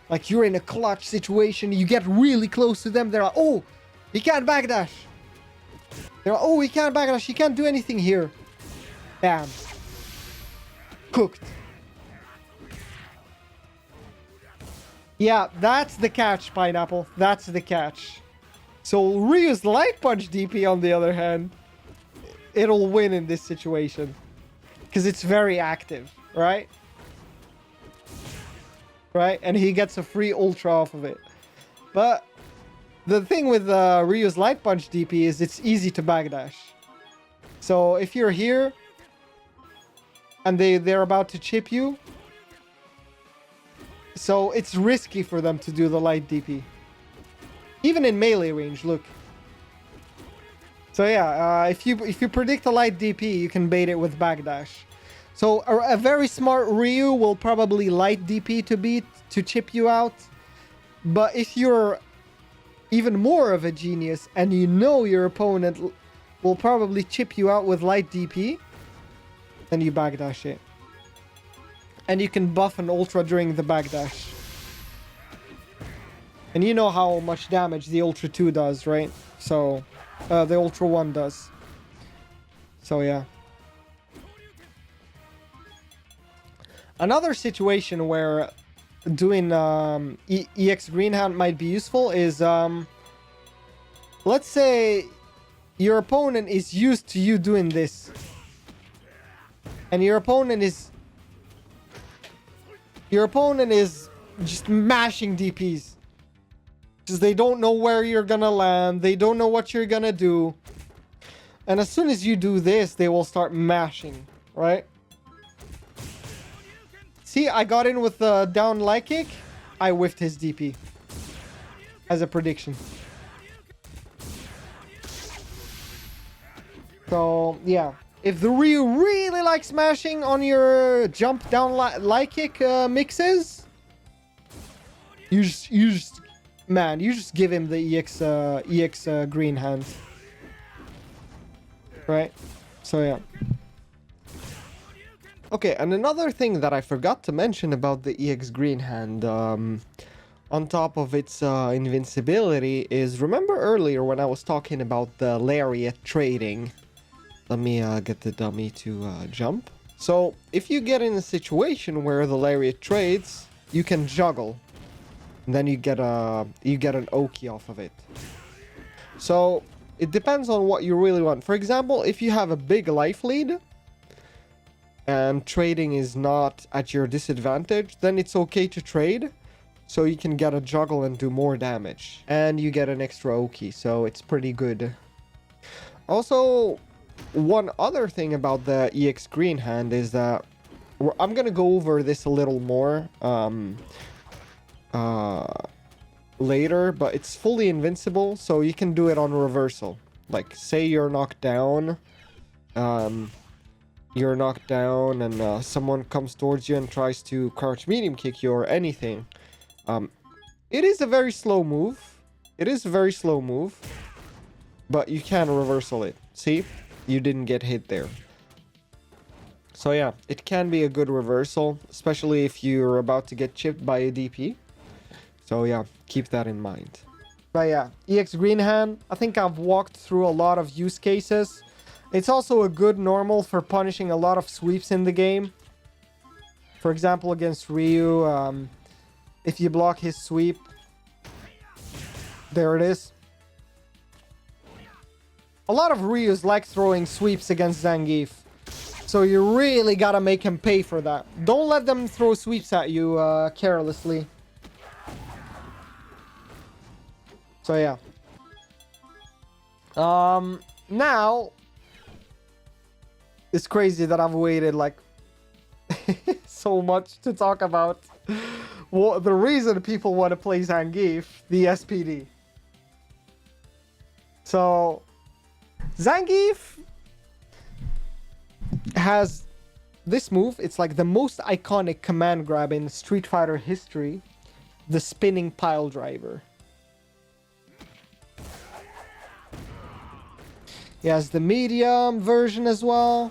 Like you're in a clutch situation, you get really close to them, they're like, oh, he can't backdash. They're like, oh, he can't backdash, he can't do anything here. Bam. Cooked. Yeah, that's the catch, Pineapple. That's the catch. So Ryu's light punch DP, on the other hand, it'll win in this situation. Because it's very active, right? Right? And he gets a free ultra off of it. But the thing with Ryu's light punch DP is it's easy to backdash. So if you're here and they're about to chip you, so it's risky for them to do the light DP. Even in melee range, look. So yeah, if you predict a light DP, you can bait it with backdash. So a very smart Ryu will probably light DP to chip you out. But if you're even more of a genius and you know your opponent will probably chip you out with light DP, then you backdash it. And you can buff an ultra during the backdash. And you know how much damage the Ultra 2 does, right? So, the Ultra 1 does. So, yeah. Another situation where doing EX green hand might be useful is, let's say your opponent is used to you doing this. And your opponent is just mashing DPs. Because they don't know where you're gonna land. They don't know what you're gonna do. And as soon as you do this, they will start mashing, right? See, I got in with the down light kick. I whiffed his DP. As a prediction. So, yeah. If the Ryu really likes smashing on your jump down light kick mixes, you just give him the EX green hand. Right? So yeah. Okay, and another thing that I forgot to mention about the EX green hand on top of its invincibility is, remember earlier when I was talking about the lariat trading? Let me get the dummy to jump. So if you get in a situation where the lariat trades, you can juggle. And then you get an Oki off of it. So it depends on what you really want. For example, if you have a big life lead and trading is not at your disadvantage, then it's okay to trade. So you can get a juggle and do more damage. And you get an extra Oki, so it's pretty good. Also, one other thing about the EX Green Hand is that I'm gonna go over this a little more later, but it's fully invincible, so you can do it on reversal. Like, say you're knocked down, and someone comes towards you and tries to crouch medium kick you or anything. It is a very slow move. But you can reversal it. See? You didn't get hit there. So yeah, it can be a good reversal, especially if you're about to get chipped by a DP. So yeah, keep that in mind. But yeah, EX Green Hand, I think I've walked through a lot of use cases. It's also a good normal for punishing a lot of sweeps in the game. For example, against Ryu, if you block his sweep, there it is. A lot of Ryus like throwing sweeps against Zangief. So you really gotta make him pay for that. Don't let them throw sweeps at you carelessly. So yeah. Now, it's crazy that I've waited like so much to talk about the reason people want to play Zangief, the SPD. So, Zangief has this move. It's like the most iconic command grab in Street Fighter history, the spinning pile driver. He has the medium version as well.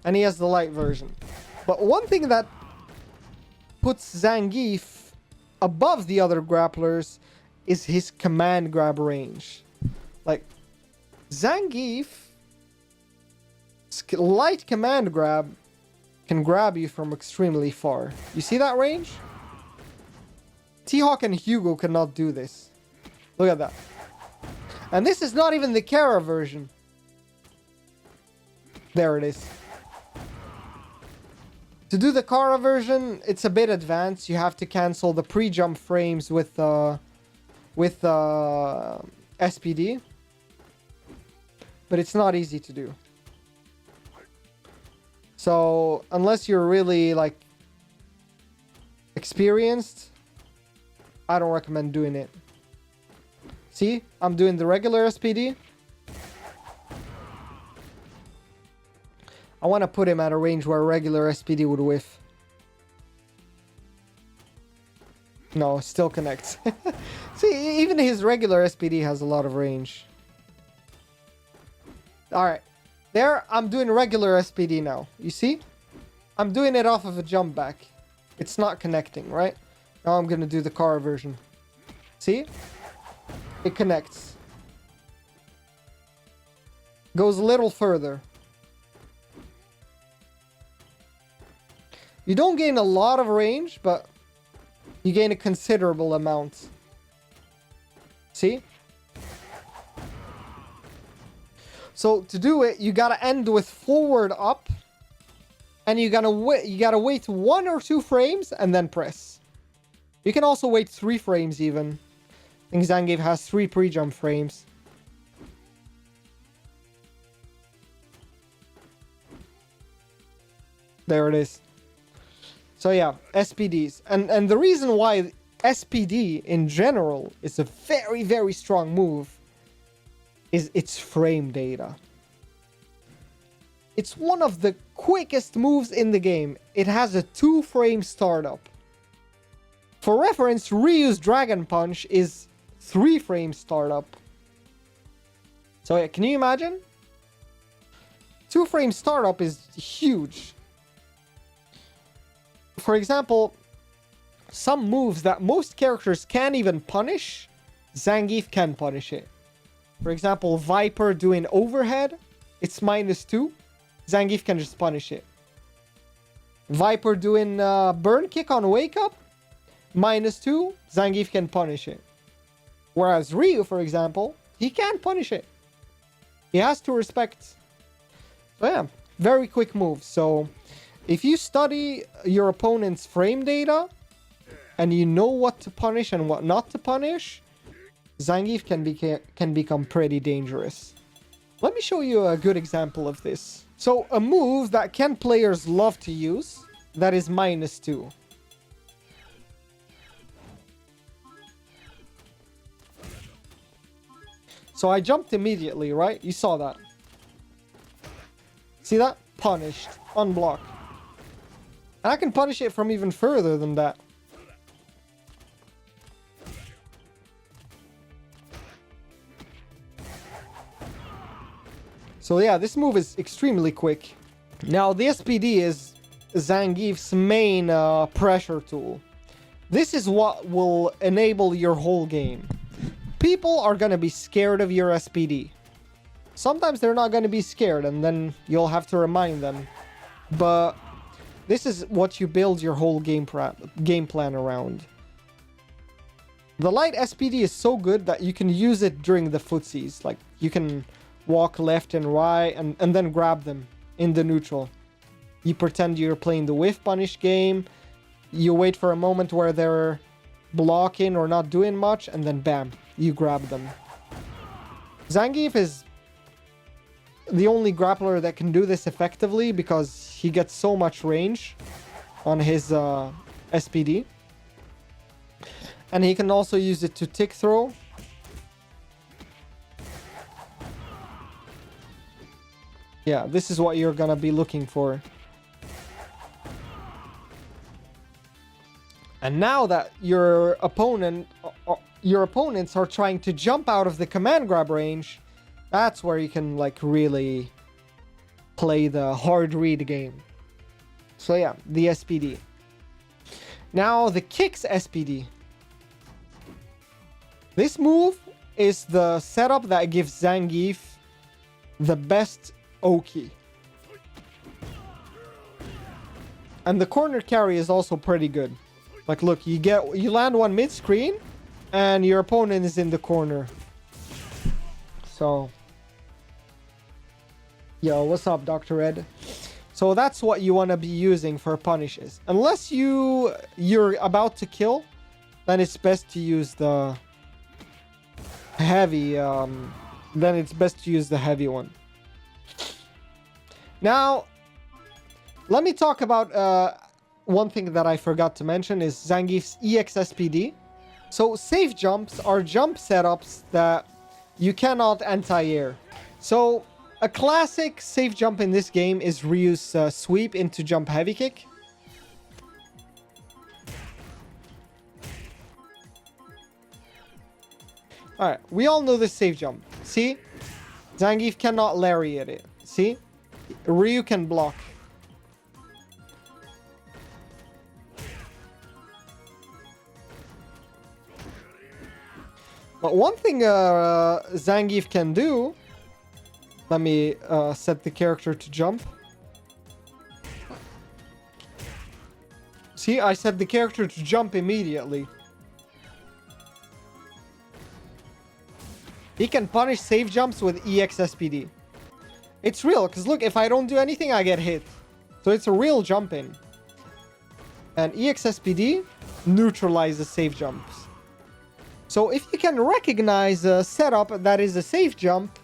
And he has the light version. But one thing that puts Zangief above the other grapplers is his command grab range. Like, Zangief's light command grab can grab you from extremely far. You see that range? T-Hawk and Hugo cannot do this. Look at that. And this is not even the Kara version. There it is. To do the Kara version, it's a bit advanced. You have to cancel the pre-jump frames with SPD. But it's not easy to do. So, unless you're really, like, experienced, I don't recommend doing it. See? I'm doing the regular SPD. I want to put him at a range where regular SPD would whiff. No, still connects. See, even his regular SPD has a lot of range. Alright. There, I'm doing regular SPD now. You see? I'm doing it off of a jump back. It's not connecting, right? Now I'm going to do the car version. See? It connects. Goes a little further. You don't gain a lot of range, but you gain a considerable amount. See? So to do it, you gotta end with forward up, and you gotta wait 1 or 2 frames and then press. You can also wait 3 frames even. I think Zangief has 3 pre-jump frames. There it is. So yeah, SPDs. And the reason why SPD in general is a very, very strong move is its frame data. It's one of the quickest moves in the game. It has a 2-frame startup. For reference, Ryu's Dragon Punch is 3-frame startup. So yeah, can you imagine? 2-frame startup is huge. For example, some moves that most characters can't even punish, Zangief can punish it. For example, Viper doing overhead, it's -2. Zangief can just punish it. Viper doing burn kick on wake up, -2. Zangief can punish it. Whereas Ryu, for example, he can't punish it. He has to respect. So yeah, very quick move. So if you study your opponent's frame data and you know what to punish and what not to punish, Zangief can become pretty dangerous. Let me show you a good example of this. So a move that Ken players love to use, that is -2. So I jumped immediately, right? You saw that. See that? Punished. Unblock. And I can punish it from even further than that. So yeah, this move is extremely quick. Now the SPD is Zangief's main pressure tool. This is what will enable your whole game. People are going to be scared of your SPD. Sometimes they're not going to be scared, and then you'll have to remind them. But this is what you build your whole game plan around. The light SPD is so good that you can use it during the footsies. Like, you can walk left and right and then grab them in the neutral. You pretend you're playing the whiff punish game. You wait for a moment where they're blocking or not doing much, and then bam, you grab them. Zangief is the only grappler that can do this effectively because he gets so much range on his SPD. And he can also use it to tick throw. Yeah, this is what you're gonna be looking for. And now that your opponents are trying to jump out of the command grab range, that's where you can like really play the hard read game. So yeah, the SPD. Now the kicks SPD. This move is the setup that gives Zangief the best Oki. And the corner carry is also pretty good. Like, look, you land one mid-screen, and your opponent is in the corner. So, yo, what's up, Dr. Ed? So that's what you want to be using for punishes. Unless you're about to kill, then it's best to use the heavy. Then it's best to use the heavy one. Now, let me talk about one thing that I forgot to mention is Zangief's EX-SPD. So safe jumps are jump setups that you cannot anti-air. So a classic safe jump in this game is Ryu's sweep into jump heavy kick. Alright, we all know this safe jump. See? Zangief cannot lariat it. See? Ryu can block. But one thing Zangief can do... Let me set the character to jump. See, I set the character to jump immediately. He can punish safe jumps with EX-SPD. It's real, because look, if I don't do anything, I get hit. So it's a real jump in. And EX-SPD neutralizes safe jumps. So if you can recognize a setup that is a safe jump,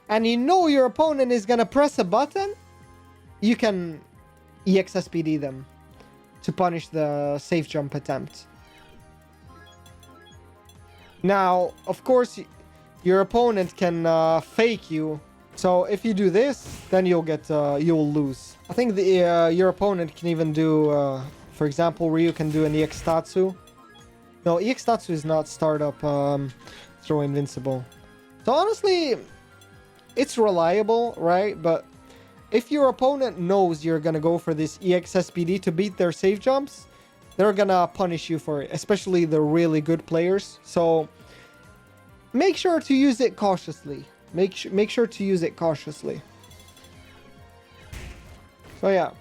and you know your opponent is going to press a button, you can EX-SPD them to punish the safe jump attempt. Now, of course, your opponent can fake you. So if you do this, then you'll lose. I think your opponent can even do, for example, Ryu can do an EX-Tatsu. No, EX-Tatsu is not startup throw invincible. So honestly, it's reliable, right? But if your opponent knows you're gonna go for this EX-SPD to beat their safe jumps, they're gonna punish you for it, especially the really good players. So make sure to use it cautiously. Make sure to use it cautiously. So yeah,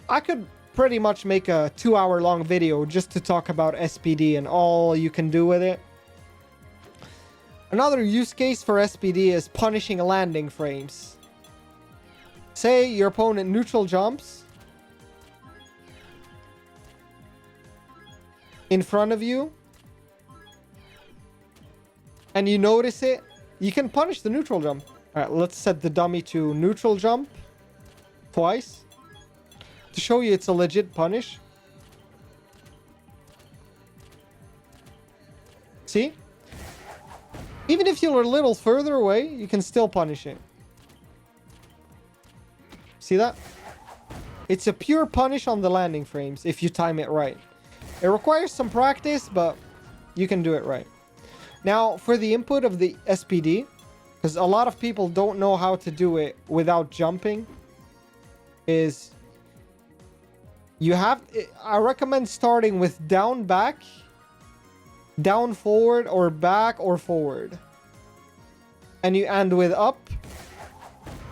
I could pretty much make a 2-hour long video just to talk about SPD and all you can do with it. Another use case for SPD is punishing landing frames. Say your opponent neutral jumps in front of you and you notice it, you can punish the neutral jump. All right, let's set the dummy to neutral jump twice to show you it's a legit punish. See? Even if you're a little further away, you can still punish it. See that? It's a pure punish on the landing frames if you time it right. It requires some practice, but you can do it right. Now, for the input of the SPD, because a lot of people don't know how to do it without jumping, is you have... I recommend starting with down, back, down, forward, or back or forward. And you end with up.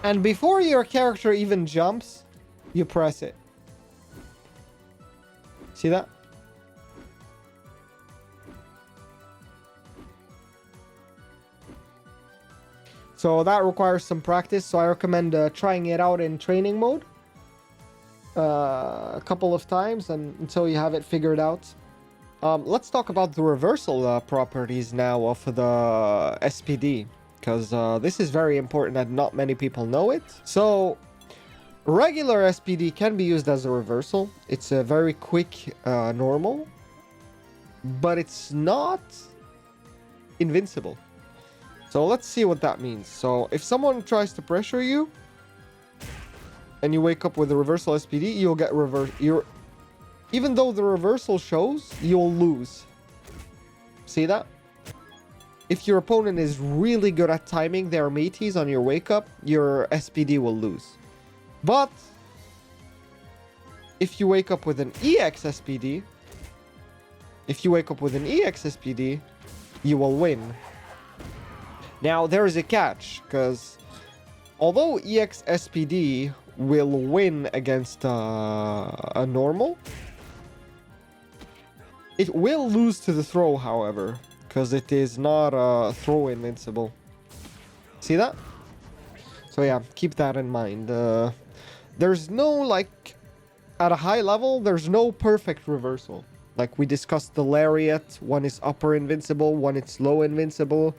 And before your character even jumps, you press it. See that? So that requires some practice. So I recommend trying it out in training mode a couple of times and until you have it figured out. Let's talk about the reversal properties now of the SPD, because this is very important and not many people know it. So regular SPD can be used as a reversal. It's a very quick normal, but it's not invincible. So let's see what that means. So if someone tries to pressure you and you wake up with a reversal SPD, you'll get reverse. Even though the reversal shows, you'll lose. See that? If your opponent is really good at timing their meaties on your wake up, your SPD will lose. But if you wake up with an EX SPD, you will win. Now, there is a catch, because although EX SPD will win against a normal, it will lose to the throw, however, because it is not throw invincible. See that? So yeah, keep that in mind. There's no, like, at a high level, there's no perfect reversal. Like we discussed the lariat, one is upper invincible, one is low invincible.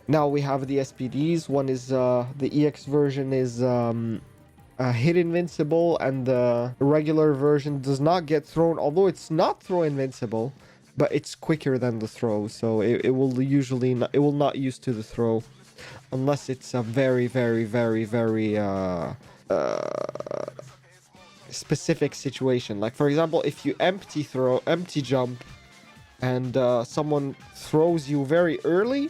Now we have the SPDs. One is the EX version is hit invincible, and the regular version does not get thrown, although it's not throw invincible, but it's quicker than the throw, so it will usually not, it will not use to the throw unless it's a very, very, very, very specific situation. Like for example, if you empty jump and someone throws you very early,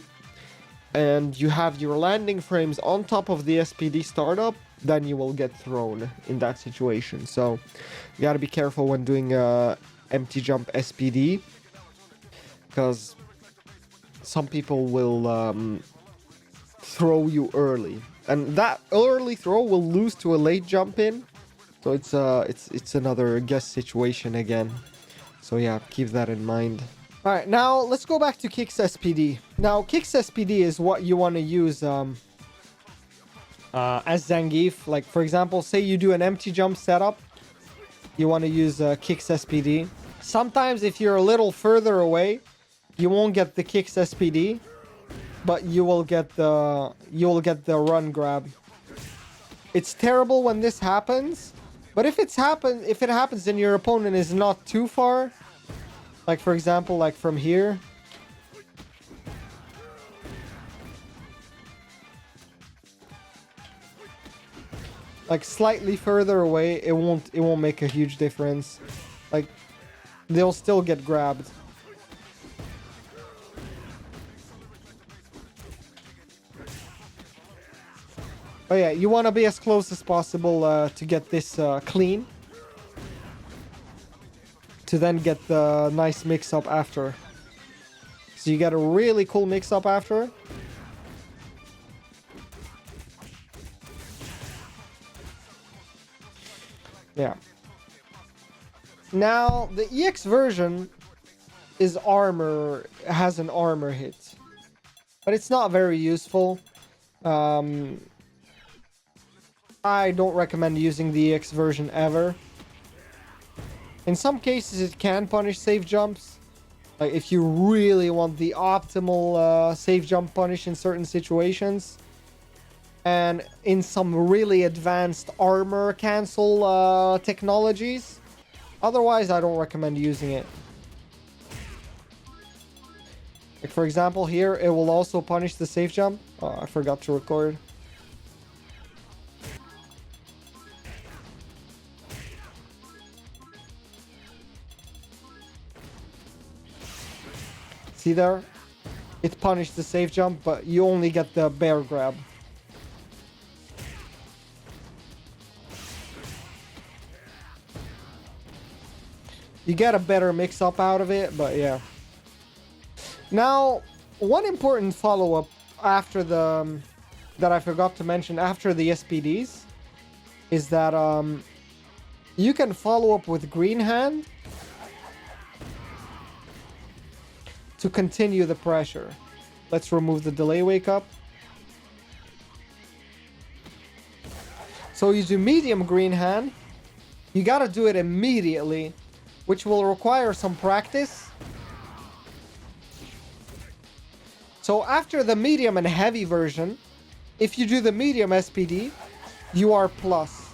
and you have your landing frames on top of the SPD startup, then you will get thrown in that situation. So you gotta be careful when doing empty jump SPD, because some people will throw you early, and that early throw will lose to a late jump in. So it's another guess situation again. So yeah, keep that in mind. All right, now let's go back to Kicks SPD. Now, Kicks SPD is what you want to use as Zangief. Like, for example, say you do an empty jump setup. You want to use Kicks SPD. Sometimes if you're a little further away, you won't get the Kicks SPD, but you will get the run grab. It's terrible when this happens, but if it happens and your opponent is not too far, like for example, like from here, like slightly further away, it won't make a huge difference. Like they'll still get grabbed. Oh yeah, you want to be as close as possible to get this clean. to then get the nice mix-up after. So you get a really cool mix-up after. Yeah. Now, the EX version is armor, has an armor hit. But it's not very useful. I don't recommend using the EX version ever. In some cases, it can punish safe jumps. Like, if you really want the optimal safe jump punish in certain situations. And in some really advanced armor cancel technologies. Otherwise, I don't recommend using it. Like, for example, here, it will also punish the safe jump. Oh, I forgot to record. See there? It punished the safe jump, but you only get the bear grab. You get a better mix-up out of it, but yeah. Now, one important follow-up after the... that I forgot to mention after the SPDs is that you can follow up with Green Hand to continue the pressure. Let's remove the delay wake up. So you do medium Green Hand. You gotta do it immediately, which will require some practice. So after the medium and heavy version, if you do the medium SPD, you are plus.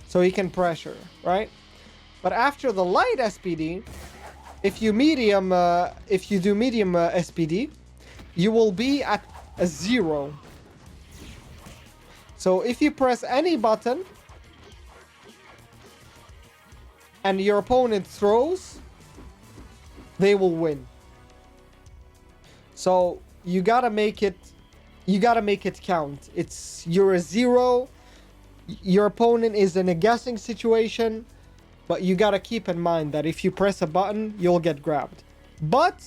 So you can pressure, right? But after the light SPD, if you do medium SPD, you will be at a 0. So if you press any button and your opponent throws, they will win. So you gotta make it count. You're a 0. Your opponent is in a guessing situation, but you gotta keep in mind that if you press a button, you'll get grabbed. But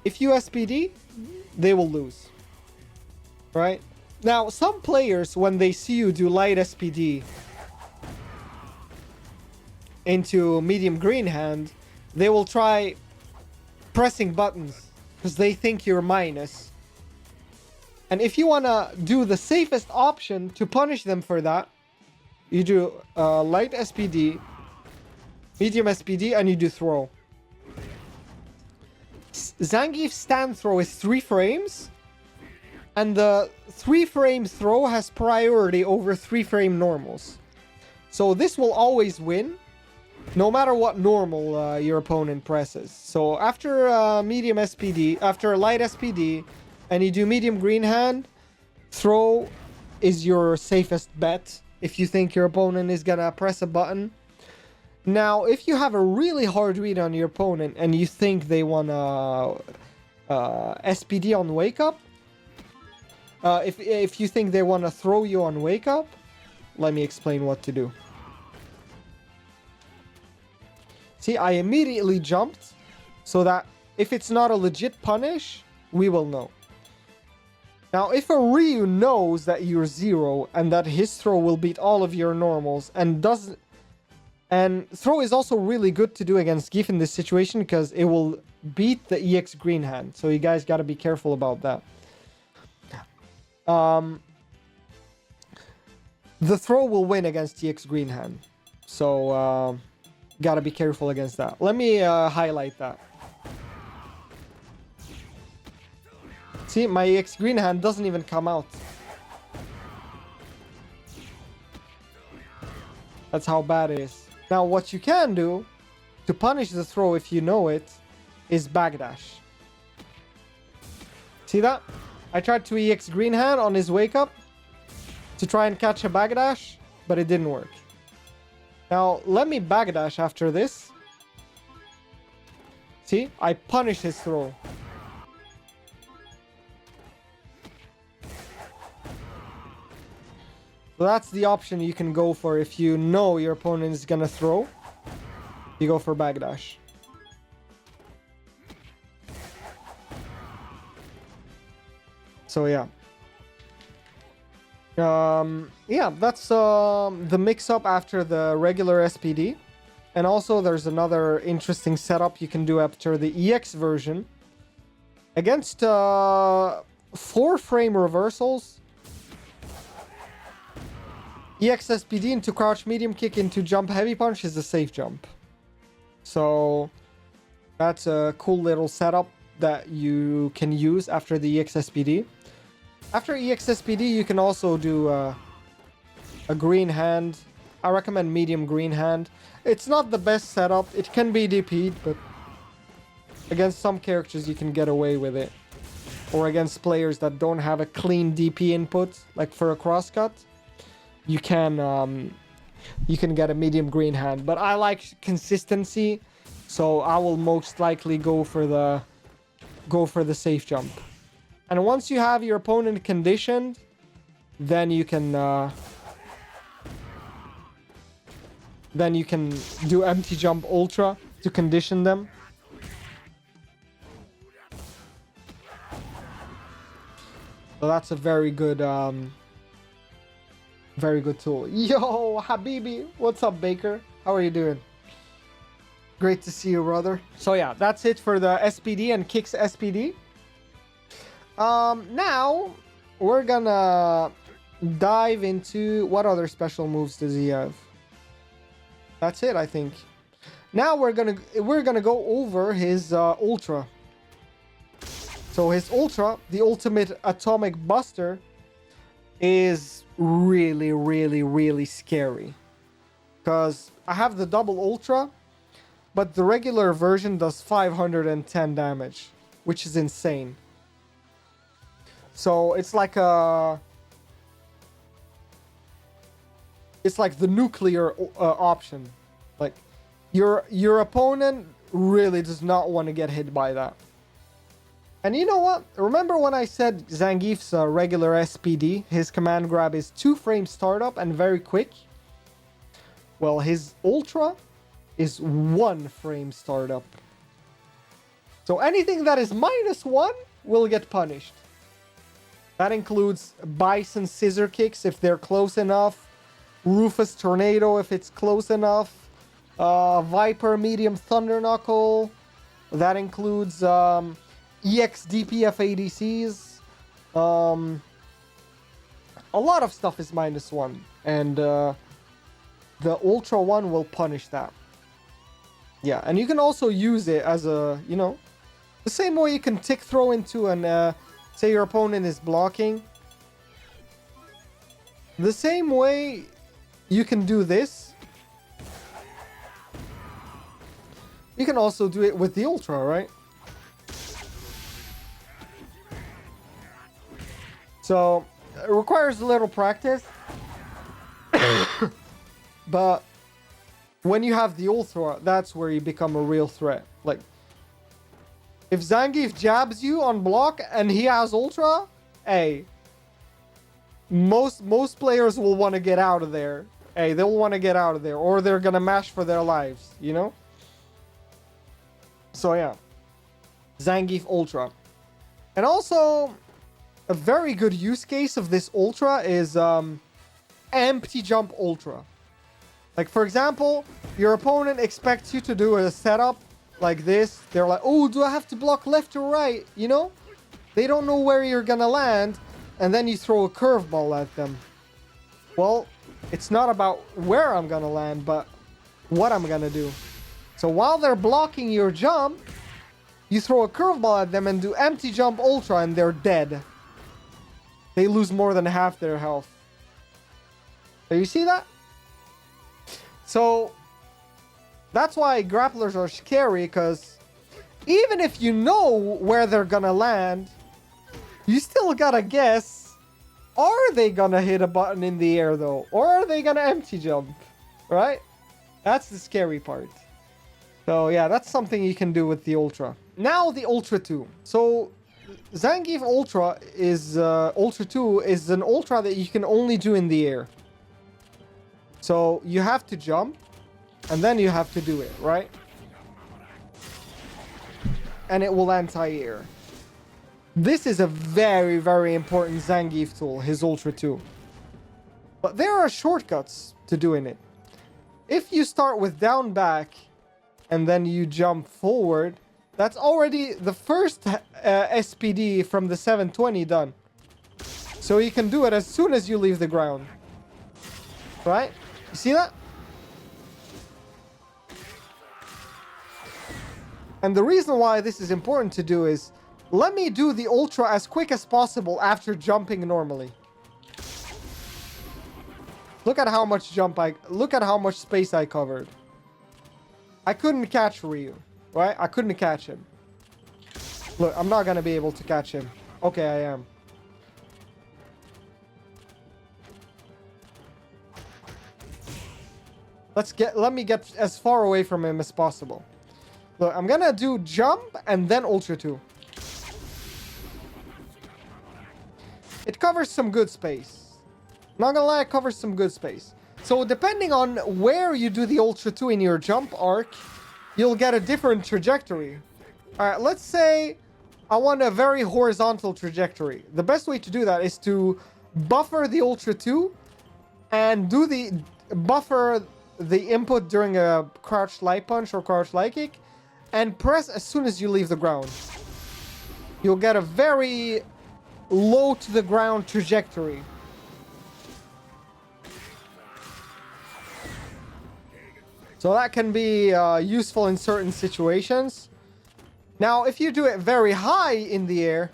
if you SPD, they will lose. Right? Now, some players, when they see you do light SPD into medium Green Hand, they will try pressing buttons because they think you're minus. And if you want to do the safest option to punish them for that, you do light SPD, medium SPD, and you do throw. Zangief's stand throw is 3 frames, and the 3-frame throw has priority over 3-frame normals. So this will always win, no matter what normal your opponent presses. So after medium SPD, after light SPD, and you do medium Green Hand, throw is your safest bet if you think your opponent is gonna press a button. Now, if you have a really hard read on your opponent and you think they wanna SPD on wake up, if you think they wanna throw you on wake up, let me explain what to do. See, I immediately jumped so that if it's not a legit punish, we will know. Now, if a Ryu knows that you're 0 and that his throw will beat all of your normals and throw is also really good to do against Zangief in this situation because it will beat the EX Green Hand. So you guys got to be careful about that. The throw will win against EX Green Hand. So got to be careful against that. Let me highlight that. See, my EX Green Hand doesn't even come out. That's how bad it is. Now, what you can do to punish the throw if you know it is backdash. See that? I tried to EX Green Hand on his wake up to try and catch a backdash, but it didn't work. Now, let me backdash after this. See? I punish his throw. So that's the option you can go for if you know your opponent is gonna throw. you go for backdash. So yeah. Yeah, that's the mix-up after the regular SPD. And also there's another interesting setup you can do after the EX version. Against 4-frame reversals, EX SPD into crouch medium kick into jump heavy punch is a safe jump. So that's a cool little setup that you can use after the EX SPD. After EX SPD, you can also do a green hand. I recommend medium green hand. It's not the best setup. It can be DP'd, but against some characters you can get away with it. Or against players that don't have a clean DP input, like for a crosscut, you can get a medium green hand. But I like consistency, so I will most likely go for the safe jump. And once you have your opponent conditioned, then you can do empty jump ultra to condition them. So that's a very good tool. Yo, Habibi, what's up, Baker? How are you doing? Great to see you, brother. So yeah, that's it for the SPD and Kicks SPD. Now we're gonna dive into what other special moves does he have. That's it, I think. Now we're gonna go over his ultra. So his ultra, the ultimate atomic buster, is really, really, really scary. Because I have the double ultra, but the regular version does 510 damage, which is insane. So it's like the nuclear option. Like your opponent really does not want to get hit by that. And you know what? Remember when I said Zangief's regular SPD, his command grab is 2-frame startup and very quick? Well, his ultra is 1-frame startup. So anything that is -1 will get punished. That includes Bison Scissor Kicks if they're close enough, Rufus Tornado if it's close enough, Viper Medium Thunder Knuckle. That includes EX DPF ADCs. A lot of stuff is -1, and the Ultra 1 will punish that. Yeah, and you can also use it as a, you know, the same way you can tick throw into an, say your opponent is blocking. The same way you can do this. You can also do it with the Ultra, right? So, it requires a little practice. But when you have the Ultra, that's where you become a real threat. Like, if Zangief jabs you on block and he has Ultra, hey, most players will want to get out of there. Hey, they'll want to get out of there, or they're gonna mash for their lives, you know? So yeah, Zangief Ultra. And also, a very good use case of this Ultra is empty jump Ultra. Like, for example, your opponent expects you to do a setup like this. They're like, oh, do I have to block left or right? You know? They don't know where you're gonna land, and then you throw a curveball at them. Well, it's not about where I'm gonna land, but what I'm gonna do. So while they're blocking your jump, you throw a curveball at them and do empty jump Ultra, and they're dead. They lose more than half their health. So you see that? So that's why grapplers are scary, because even if you know where they're gonna land, you still gotta guess, are they gonna hit a button in the air though? Or are they gonna empty jump? Right? That's the scary part. So yeah, that's something you can do with the Ultra. Now the Ultra 2. So Zangief Ultra is Ultra 2 is an Ultra that you can only do in the air. So you have to jump. And then you have to do it, right? And it will anti-air. This is a very, very important Zangief tool, his Ultra 2. But there are shortcuts to doing it. If you start with down back and then you jump forward, that's already the first SPD from the 720 done. So you can do it as soon as you leave the ground. Right? You see that? And the reason why this is important to do is, let me do the Ultra as quick as possible after jumping normally. Look at how much look at how much space I covered. I couldn't catch Ryu, right? I couldn't catch him. Look, I'm not gonna be able to catch him. Okay, I am. Let me get as far away from him as possible. Look, I'm gonna do jump and then Ultra 2. It covers some good space. Not gonna lie, it covers some good space. So depending on where you do the Ultra 2 in your jump arc, you'll get a different trajectory. Alright, let's say I want a very horizontal trajectory. The best way to do that is to buffer the Ultra 2 and buffer the input during a crouch light punch or crouch light kick and press as soon as you leave the ground. You'll get a very low to the ground trajectory. So that can be useful in certain situations. Now, if you do it very high in the air,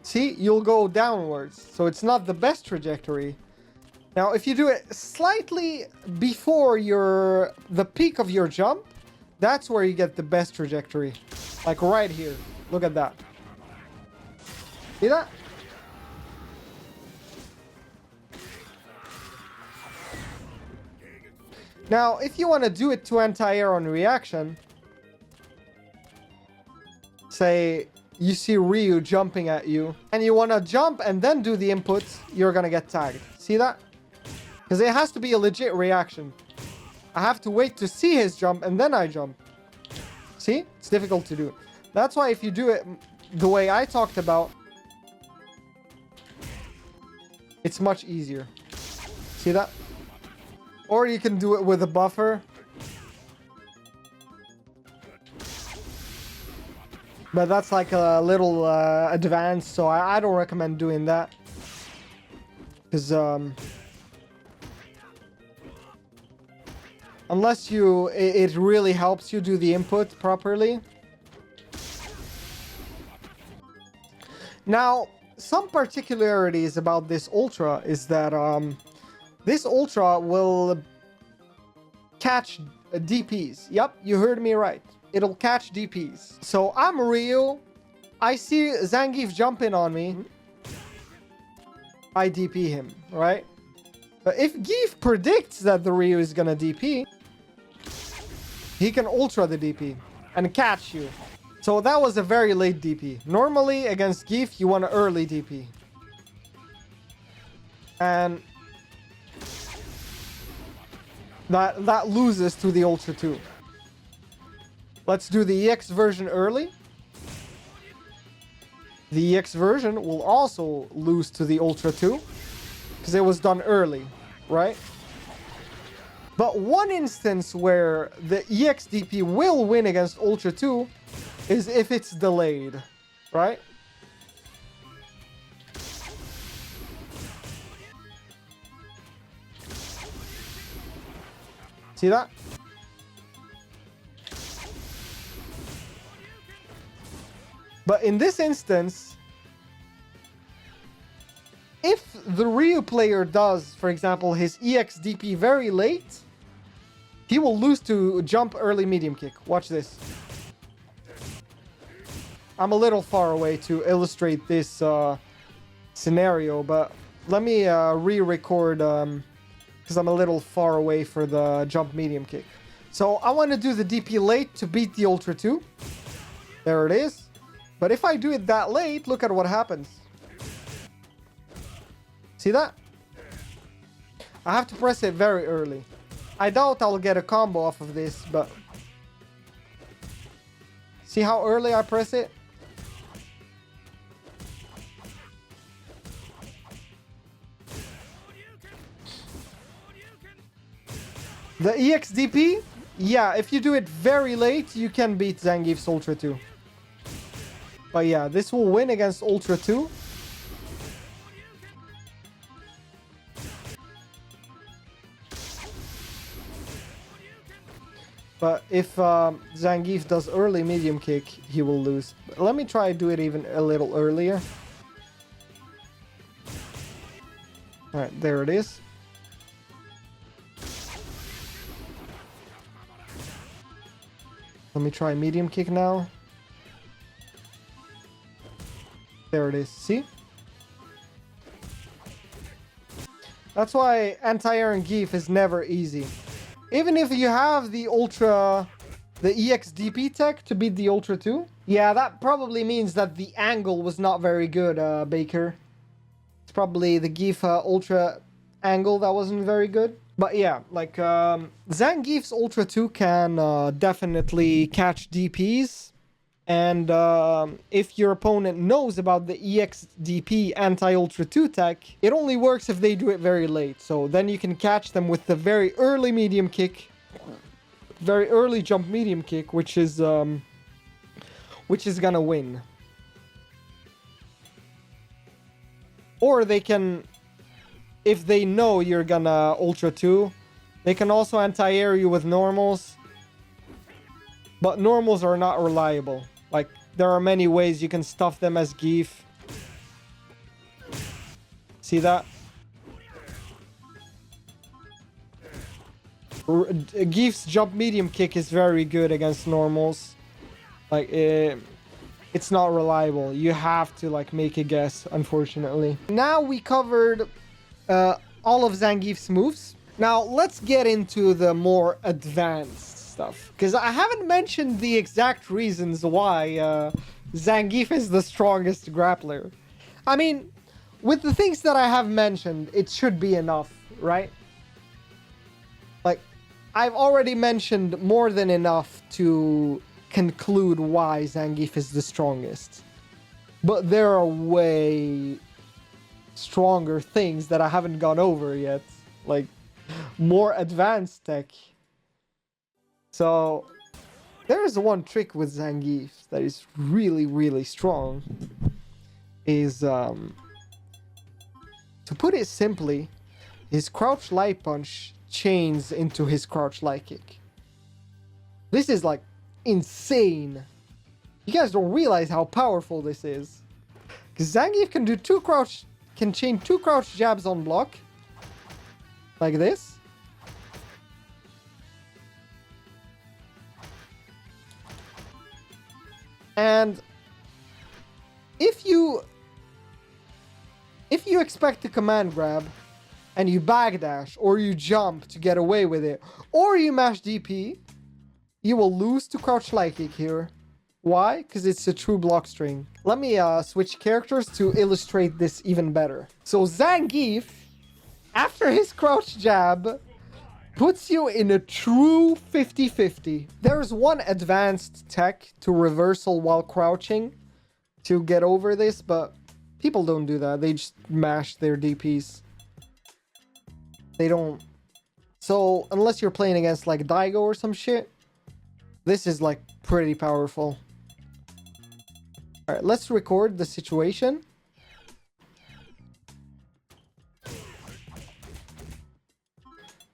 see, you'll go downwards. So it's not the best trajectory. Now, if you do it slightly before the peak of your jump, that's where you get the best trajectory. Like right here. Look at that. See that? Now, if you want to do it to anti-air on reaction, say you see Ryu jumping at you, and you want to jump and then do the inputs, you're going to get tagged. See that? Because it has to be a legit reaction. I have to wait to see his jump and then I jump. See? It's difficult to do. That's why if you do it the way I talked about, it's much easier. See that? Or you can do it with a buffer. But that's like a little advanced, so I don't recommend doing that. Because, unless it really helps you do the input properly. Now, some particularities about this Ultra is that, this Ultra will catch DPs. Yep, you heard me right. It'll catch DPs. So I'm Ryu. I see Zangief jumping on me. I DP him, right? But if Geef predicts that the Ryu is gonna DP, he can Ultra the DP and catch you. So that was a very late DP. Normally against Geef, you want an early DP. And that loses to the Ultra 2. Let's do the EX version early. The EX version will also lose to the Ultra 2 because it was done early, right? But one instance where the EX DP will win against Ultra 2 is if it's delayed, right? See that? But in this instance, if the Ryu player does, for example, his EX DP very late, he will lose to jump early medium kick. Watch this. I'm a little far away to illustrate this scenario, but let me re-record because I'm a little far away for the jump medium kick. So I want to do the DP late to beat the Ultra 2. There it is. But if I do it that late, look at what happens. See that? I have to press it very early. I doubt I'll get a combo off of this, but... See how early I press it? The EXDP? Yeah, if you do it very late, you can beat Zangief's Ultra 2. But yeah, this will win against Ultra 2. But if Zangief does early medium kick, he will lose. But let me try to do it even a little earlier. Alright, there it is. Let me try medium kick now. There it is. See? That's why anti-air and Zangief is never easy. Even if you have the EXDP tech to beat the Ultra 2. Yeah, that probably means that the angle was not very good, Baker. It's probably the Zangief Ultra angle that wasn't very good. But yeah, like, Zangief's Ultra 2 can definitely catch DPs. And if your opponent knows about the EXDP anti-Ultra 2 tech, it only works if they do it very late. So then you can catch them with the very early medium kick, very early jump medium kick, which is gonna win. Or they can, if they know you're gonna Ultra 2, they can also anti-air you with normals. But normals are not reliable. Like, there are many ways you can stuff them as Zangief. See that? Zangief's jump medium kick is very good against normals. Like, it's not reliable. You have to, like, make a guess, unfortunately. Now we covered all of Zangief's moves. Now, let's get into the more advanced stuff, because I haven't mentioned the exact reasons why Zangief is the strongest grappler. I mean, with the things that I have mentioned, it should be enough, right? Like, I've already mentioned more than enough to conclude why Zangief is the strongest. But there are way stronger things that I haven't gone over yet, like more advanced tech. So, there's one trick with Zangief that is really, really strong. Is, to put it simply, his crouch light punch chains into his crouch light kick. This is, like, insane. You guys don't realize how powerful this is. Because Zangief can do chain two crouch jabs on block. Like this. And if you expect to command grab and you backdash or you jump to get away with it or you mash DP, you will lose to crouch light kick here. Why? Because it's a true block string. Let me switch characters to illustrate this even better. So Zangief, after his crouch jab, puts you in a true 50-50. There's one advanced tech to reversal while crouching to get over this, but people don't do that. They just mash their DPs. They don't. So, unless you're playing against like Daigo or some shit, this is like pretty powerful. Alright, let's record the situation.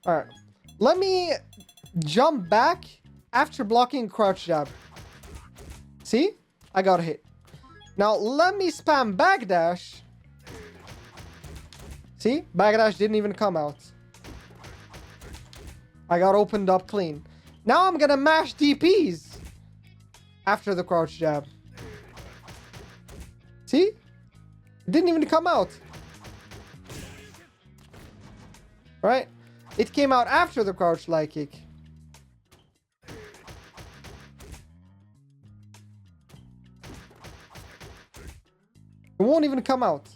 Alright. Let me jump back after blocking crouch jab. See? I got hit. Now let me spam backdash. See? Backdash didn't even come out. I got opened up clean. Now I'm gonna mash DPs after the crouch jab. See? It didn't even come out. Right? It came out after the crouch light kick. It won't even come out.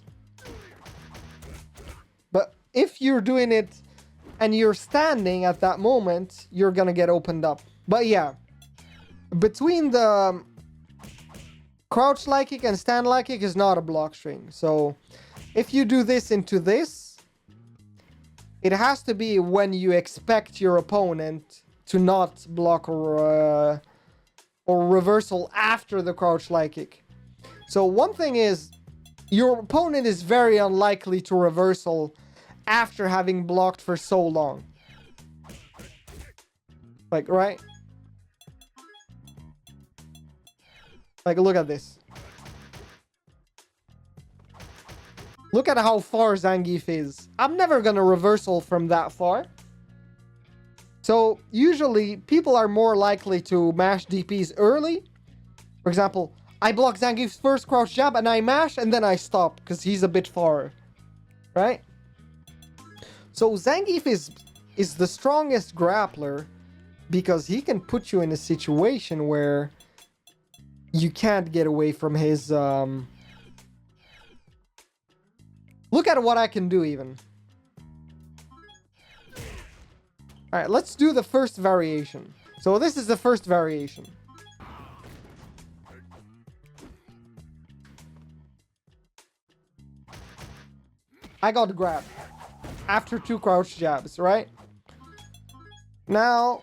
But if you're doing it and you're standing at that moment, you're gonna get opened up. But yeah, between the crouch light kick and stand light kick is not a block string. So if you do this into this, it has to be when you expect your opponent to not block or reversal after the crouch light kick. So one thing is, your opponent is very unlikely to reversal after having blocked for so long. Like, right? Like, look at this. Look at how far Zangief is. I'm never gonna reversal from that far. So, usually, people are more likely to mash DPs early. For example, I block Zangief's first crouch jab and I mash and then I stop because he's a bit far. Right? So Zangief is the strongest grappler because he can put you in a situation where you can't get away from his... Look at what I can do even. Alright, let's do the first variation. So this is the first variation. I got grabbed after 2 crouch jabs, right? Now,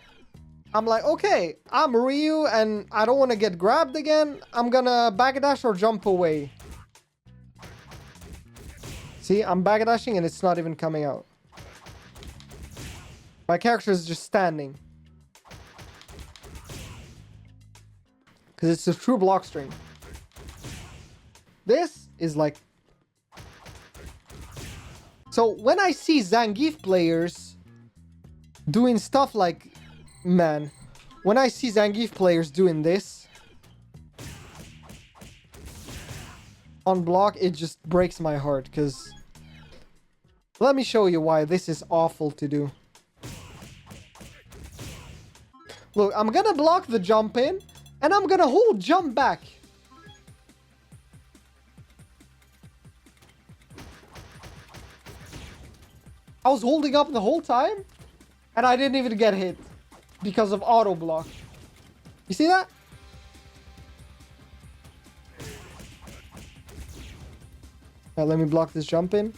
I'm like, okay, I'm Ryu and I don't want to get grabbed again. I'm gonna backdash or jump away. See, I'm backdashing and it's not even coming out. My character is just standing. Because it's a true block string. This is like... So when I see Zangief players doing stuff like, man, when I see Zangief players doing this on block, it just breaks my heart because let me show you why this is awful to do. Look, I'm gonna block the jump in and I'm gonna hold jump back. I was holding up the whole time, and I didn't even get hit because of auto block. You see that? Now let me block this jump in.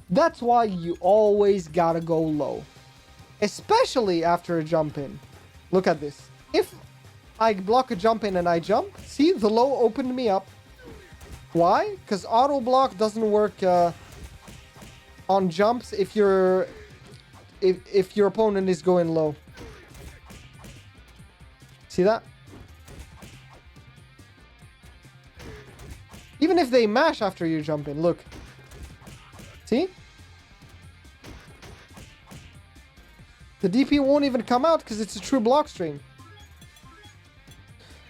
That's why you always gotta go low, especially after a jump in. Look at this. If I block a jump in and I jump, see, the low opened me up. Why? Because auto block doesn't work on jumps if your opponent is going low. See that? Even if they mash after you jump in, look. See? The DP won't even come out because it's a true block string.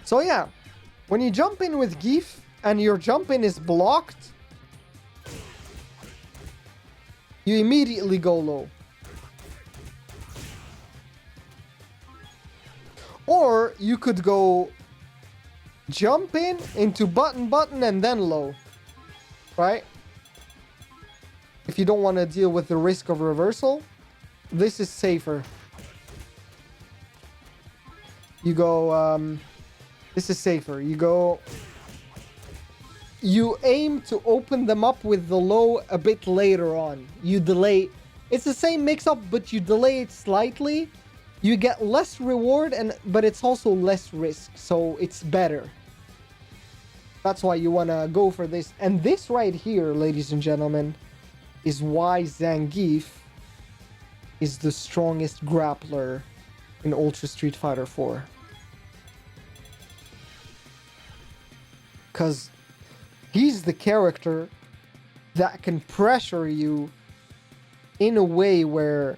So yeah, when you jump in with Gief, and your jump in is blocked, you immediately go low. Or you could go jump in into button and then low, right? If you don't want to deal with the risk of reversal, this is safer. You go, this is safer. You aim to open them up with the low a bit later on. You delay. It's the same mix-up, but you delay it slightly. You get less reward, but it's also less risk, so it's better. That's why you want to go for this. And this right here, ladies and gentlemen, is why Zangief is the strongest grappler in Ultra Street Fighter 4. Because he's the character that can pressure you in a way where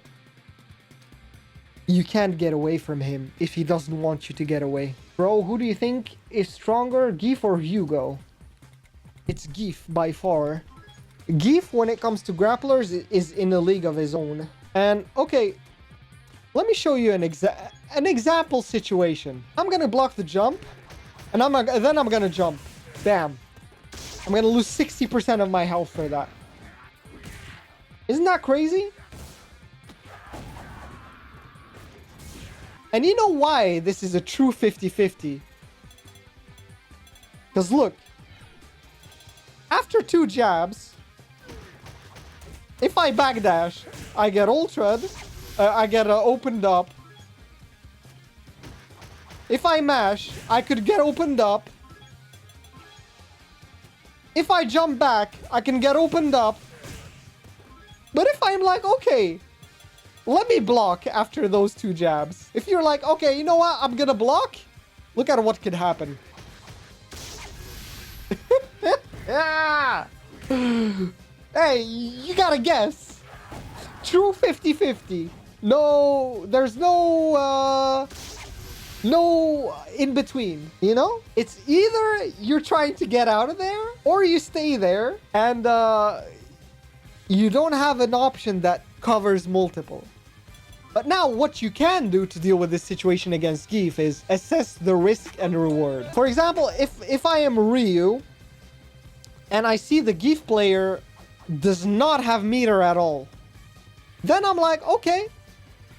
you can't get away from him if he doesn't want you to get away. Bro, who do you think is stronger, Gief or Hugo? It's Gief by far. Gief, when it comes to grapplers, is in a league of his own. And, okay, let me show you an example situation. I'm gonna block the jump, and then I'm gonna jump. Bam. I'm gonna lose 60% of my health for that. Isn't that crazy? And you know why this is a true 50-50? Because look, after 2 jabs, if I backdash, I get ultra'd, I get opened up. If I mash, I could get opened up. If I jump back, I can get opened up. But if I'm like, okay, let me block after those 2 jabs. If you're like, okay, you know what? I'm gonna block. Look at what could happen. Yeah. Hey, you gotta guess. True 50-50. No, there's no in between, you know? It's either you're trying to get out of there or you stay there and you don't have an option that covers multiple. But now what you can do to deal with this situation against Zangief is assess the risk and reward. For example, if I am Ryu and I see the Zangief player does not have meter at all, then I'm like, okay,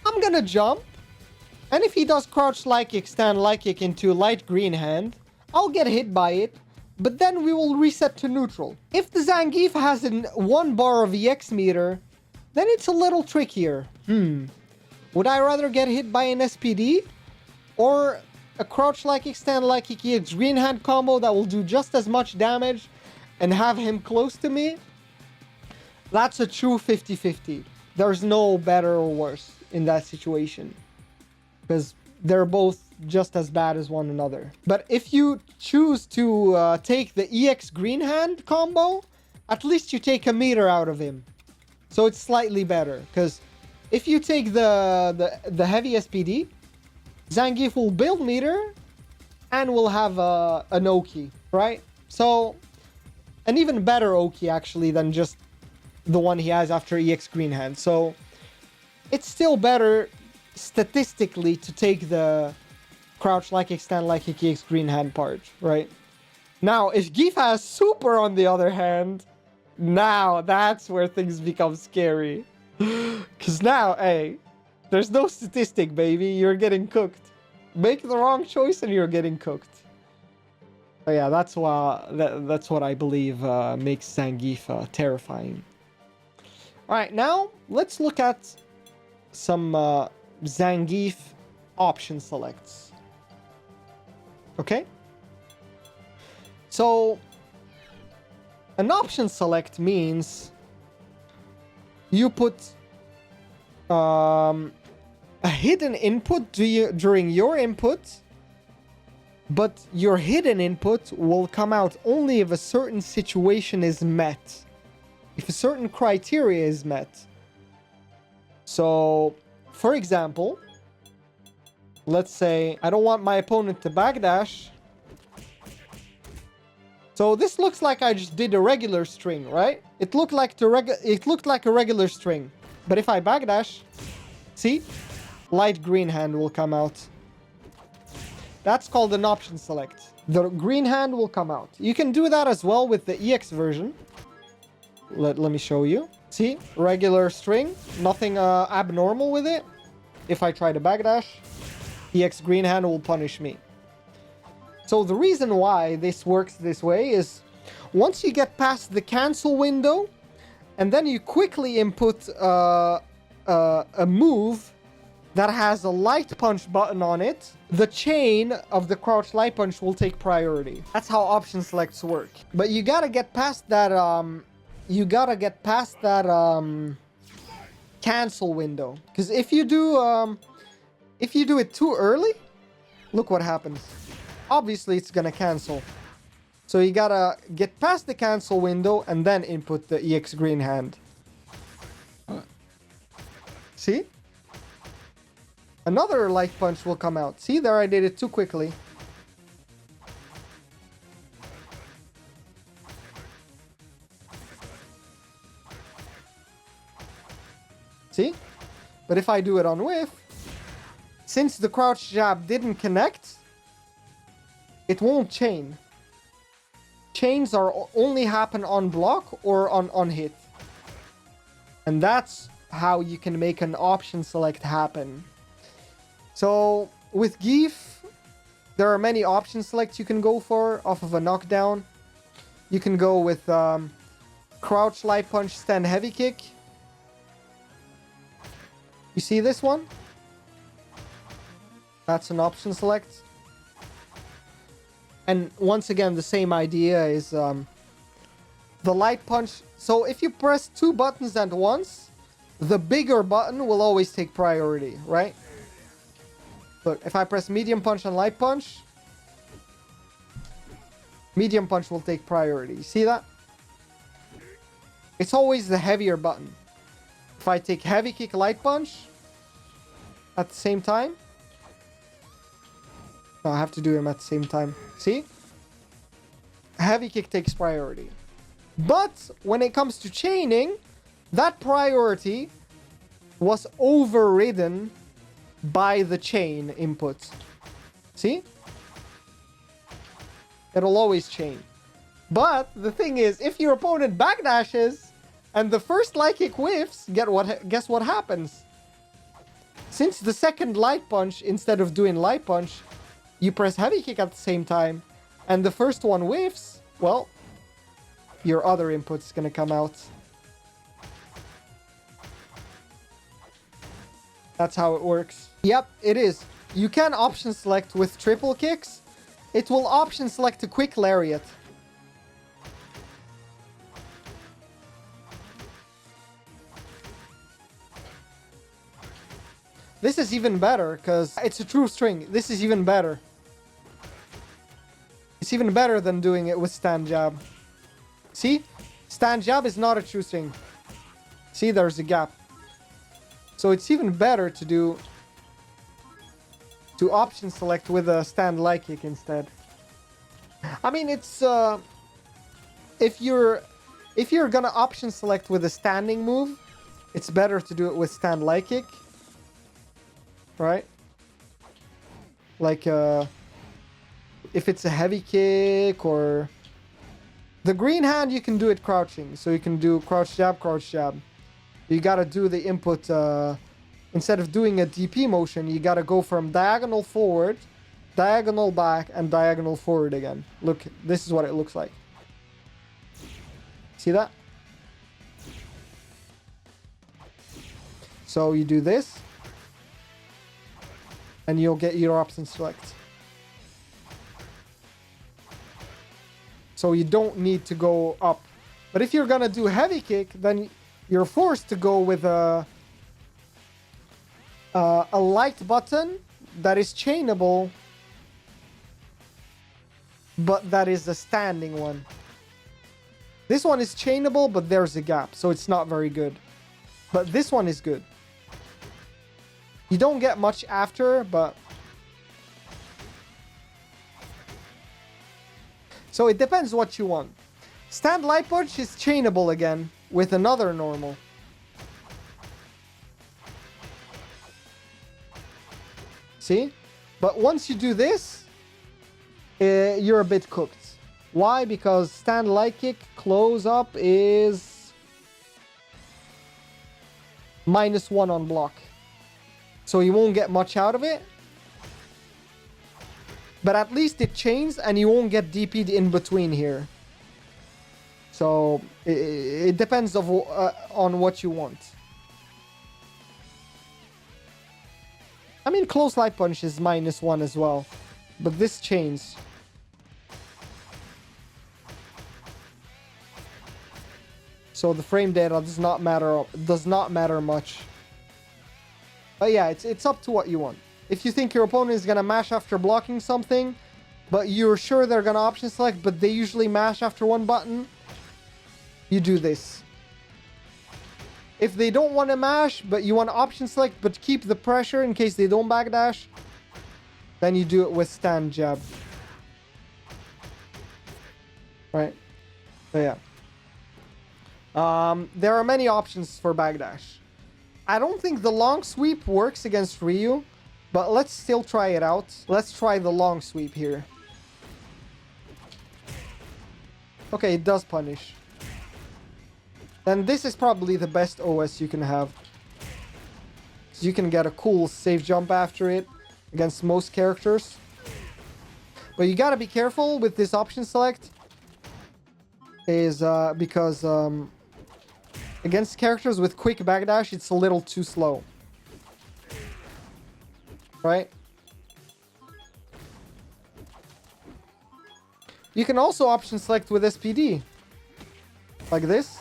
I'm gonna jump. And if he does crouch light kick, stand light kick into light green hand, I'll get hit by it, but then we will reset to neutral. If the Zangief has 1 bar of EX meter, then it's a little trickier. Would I rather get hit by an SPD or a crouch light kick, stand light kick EX green hand combo that will do just as much damage and have him close to me? That's a true 50-50. There's no better or worse in that situation, because they're both just as bad as one another. But if you choose to take the EX green hand combo, at least you take a meter out of him. So it's slightly better, because if you take the heavy SPD, Zangief will build meter and will have an Oki, right? So an even better Oki actually than just the one he has after EX green hand. So it's still better statistically to take the crouch like kick, stand like kick, EX green hand part, right? Now, if Zangief has super on the other hand, now that's where things become scary. Because now, hey, there's no statistic, baby. You're getting cooked. Make the wrong choice and you're getting cooked. But yeah, that's what I believe makes Zangief terrifying. All right, now let's look at some Zangief option selects. Okay? So an option select means you put a hidden input during your input, but your hidden input will come out only if a certain situation is met, if a certain criteria is met. So, for example, let's say I don't want my opponent to backdash. So this looks like I just did a regular string, right? It looked like a regular string. But if I backdash, see? Light green hand will come out. That's called an option select. The green hand will come out. You can do that as well with the EX version. Let me show you. See? Regular string. Nothing abnormal with it. If I try to backdash, EX green hand will punish me. So the reason why this works this way is once you get past the cancel window and then you quickly input a move that has a light punch button on it, the chain of the crouch light punch will take priority. That's how option selects work. But you gotta get past that cancel window, because if you do it too early, look what happens. Obviously it's gonna cancel. So you gotta get past the cancel window and then input the EX green hand. See? Another light punch will come out. See, there I did it too quickly. See? But if I do it on whiff, since the crouch jab didn't connect, it won't chain. chains are only happen on block or on hit. And that's how you can make an option select happen. So with Geef, there are many option selects you can go for off of a knockdown. You can go with crouch, light punch, stand, heavy kick. You see this one? That's an option select. And once again, the same idea is the light punch. So if you press 2 buttons at once, the bigger button will always take priority, right? Look, if I press medium punch and light punch, medium punch will take priority. You see that? It's always the heavier button. If I take heavy kick, light punch at the same time. No, I have to do them at the same time. See? Heavy kick takes priority. But when it comes to chaining, that priority was overridden by the chain input. See? It'll always chain. But the thing is, if your opponent backdashes and the first light kick whiffs, guess what happens? Since the second light punch, instead of doing light punch, you press heavy kick at the same time, and the first one whiffs, well, your other input's gonna come out. That's how it works. Yep, it is. You can option select with triple kicks. It will option select a quick lariat. This is even better, because it's a true string. This is even better. It's even better than doing it with stand jab. See? Stand jab is not a true string. See, there's a gap. So it's even better to do... to option select with a stand light kick instead. I mean, it's... if you're gonna option select with a standing move, it's better to do it with stand light kick. Right? Like, if it's a heavy kick or... The green hand, you can do it crouching. So you can do crouch jab, crouch jab. You gotta do the input, instead of doing a DP motion, you gotta go from diagonal forward, diagonal back, and diagonal forward again. Look, this is what it looks like. See that? So you do this, and you'll get your option select. So you don't need to go up. But if you're gonna do heavy kick, then you're forced to go with a light button that is chainable, but that is a standing one. This one is chainable, but there's a gap, so it's not very good. But this one is good. You don't get much after, but... So it depends what you want. Stand light punch is chainable again with another normal. See? But once you do this, you're a bit cooked. Why? Because stand light kick close up is -1 on block. So you won't get much out of it. But at least it chains and you won't get DP'd in between here. So it depends on what you want. I mean, close light punch is -1 as well. But this chains. So the frame data does not matter much. But yeah, it's up to what you want. If you think your opponent is gonna mash after blocking something, but you're sure they're gonna option select, but they usually mash after one button, you do this. If they don't want to mash, but you want to option select, but keep the pressure in case they don't backdash, then you do it with stand jab. Right? So yeah. There are many options for backdash. I don't think the long sweep works against Ryu, but let's still try it out. Let's try the long sweep here. Okay, it does punish. Then this is probably the best OS you can have. So you can get a cool safe jump after it against most characters. But you gotta be careful with this option select. Because against characters with quick backdash, it's a little too slow. Right? You can also option select with SPD. Like this.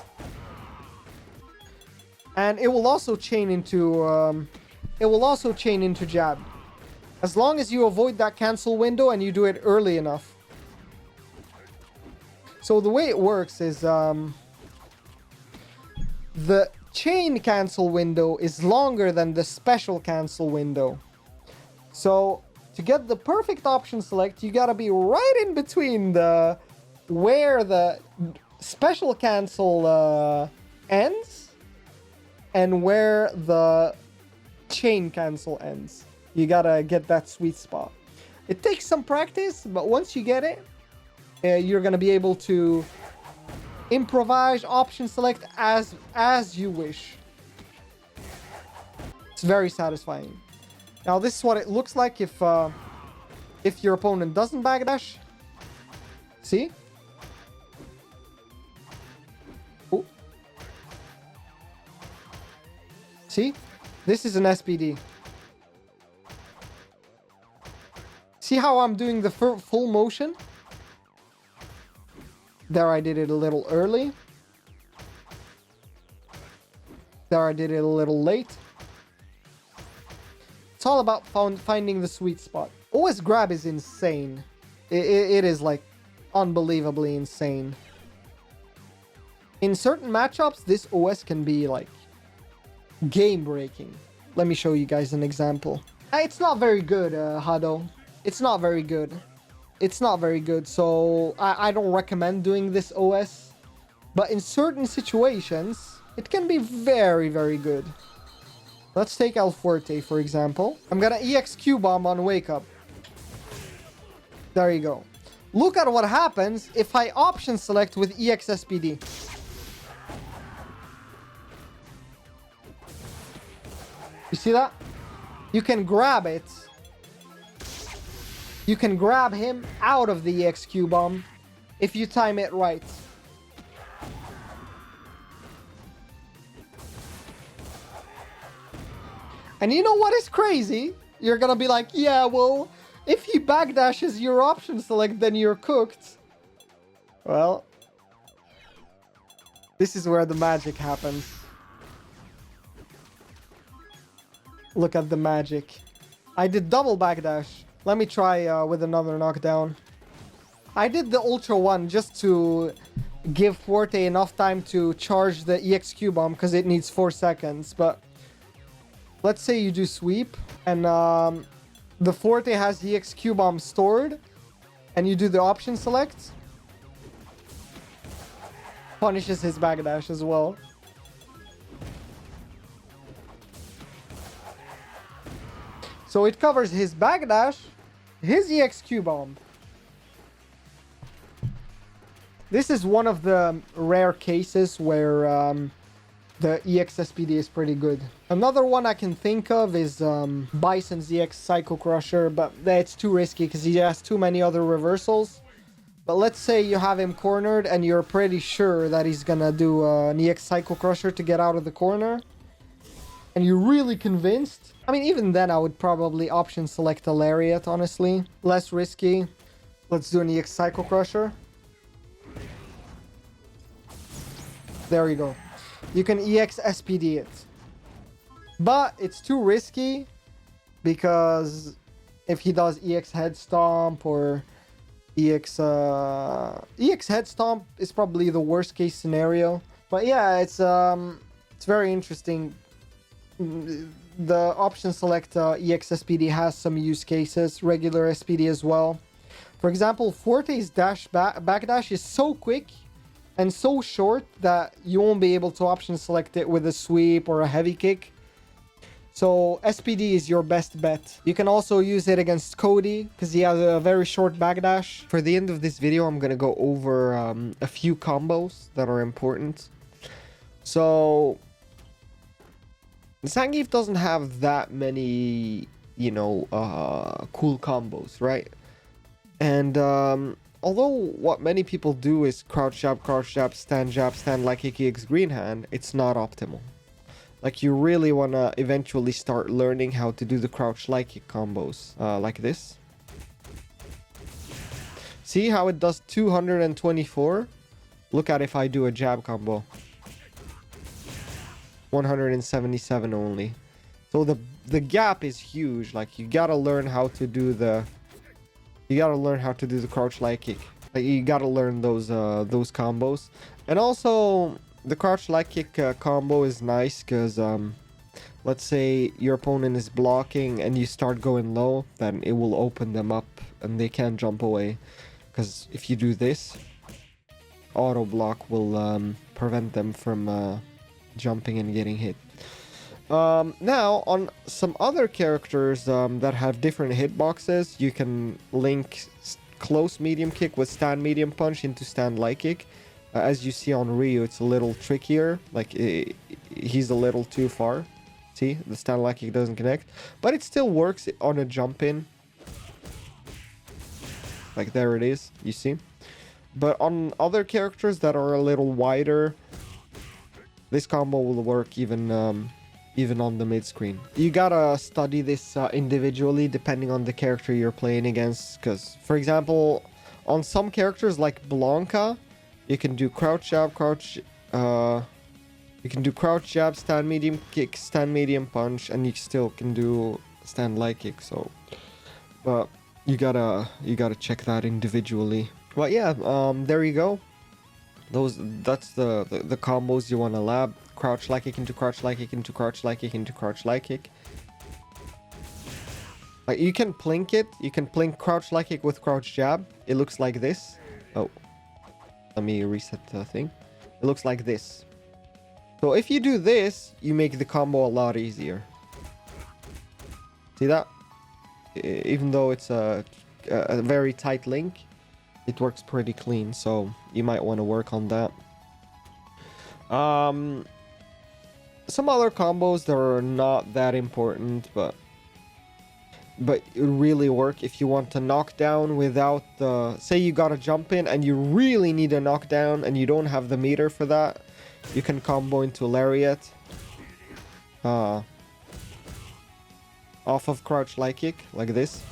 And it will also chain into jab. As long as you avoid that cancel window and you do it early enough. So the way it works is the chain cancel window is longer than the special cancel window. So to get the perfect option select, you gotta be right in between where the special cancel ends and where the chain cancel ends. You gotta get that sweet spot. It takes some practice, but once you get it, you're gonna be able to improvise option select as you wish. It's very satisfying. Now this is what it looks like if your opponent doesn't backdash. See? Oh. See? This is an SPD. See how I'm doing the full motion? There I did it a little early. There I did it a little late. It's all about finding the sweet spot. OS grab is insane. It is like unbelievably insane. In certain matchups, this OS can be like game breaking. Let me show you guys an example. It's not very good, Hado. It's not very good. It's not very good, so I don't recommend doing this OS. But in certain situations, it can be very, very good. Let's take El Fuerte, for example. I'm gonna EX Q-Bomb on Wake Up. There you go. Look at what happens if I option select with EX SPD. You see that? You can grab it. You can grab him out of the EX Q-Bomb if you time it right. And you know what is crazy? You're gonna be like, yeah, well, if he backdashes your option select, then you're cooked. Well, this is where the magic happens. Look at the magic. I did double backdash. Let me try with another knockdown. I did the Ultra 1 just to give Forte enough time to charge the EX Q-Bomb because it needs 4 seconds. But let's say you do sweep and the Forte has the EX Q-Bomb stored and you do the option select. Punishes his backdash as well. So it covers his backdash, his EX Q-Bomb. This is one of the rare cases where the EX SPD is pretty good. Another one I can think of is Bison's EX Psycho Crusher, but it's too risky because he has too many other reversals. But let's say you have him cornered and you're pretty sure that he's gonna do an EX Psycho Crusher to get out of the corner. And you're really convinced. I mean, even then I would probably option select a Lariat, honestly. Less risky. Let's do an EX Psycho Crusher. There you go. You can EX SPD it. But it's too risky because if he does EX Head Stomp or EX Head Stomp is probably the worst case scenario. But yeah, it's very interesting. The option select EX SPD has some use cases, regular SPD as well. For example, Forte's backdash is so quick and so short that you won't be able to option select it with a sweep or a heavy kick. So SPD is your best bet. You can also use it against Cody because he has a very short backdash. For the end of this video, I'm going to go over a few combos that are important. So Zangief doesn't have that many, you know, cool combos, right? And although what many people do is crouch jab, stand like Iki X green hand, it's not optimal. Like, you really want to eventually start learning how to do the crouch like kick combos, like this. See how it does 224? Look at if I do a jab combo. 177 only. So the gap is huge. Like, you gotta learn how to do the crouch like kick. Like, you gotta learn those combos. And also the crouch like kick combo is nice because let's say your opponent is blocking and you start going low, then it will open them up and they can't jump away. Because if you do this, auto block will prevent them from jumping and getting hit. Now, on some other characters that have different hitboxes, you can link close medium kick with stand medium punch into stand light kick. As you see on Ryu, it's a little trickier. Like, he's a little too far. See, the stand light kick doesn't connect, but it still works on a jump in. Like, there it is, you see. But on other characters that are a little wider, this combo will work even on the mid screen. You gotta study this individually depending on the character you're playing against. Because, for example, on some characters like Blanca, you can do crouch jab, you can do crouch jab, stand medium kick, stand medium punch, and you still can do stand light kick. So, but you gotta check that individually. But yeah, there you go. That's the combos you want to lab. Crouch light kick into crouch light kick into crouch light kick into crouch light kick. Like, you can plink it. You can plink crouch light kick with crouch jab. It looks like this. Oh, let me reset the thing. It looks like this. So if you do this, you make the combo a lot easier. See that? Even though it's a very tight link, it works pretty clean. So you might want to work on that. Some other combos that are not that important, but it really work if you want to knock down without the... Say you got to jump in and you really need a knockdown and you don't have the meter for that. You can combo into Lariat. Off of crouch light kick, like this.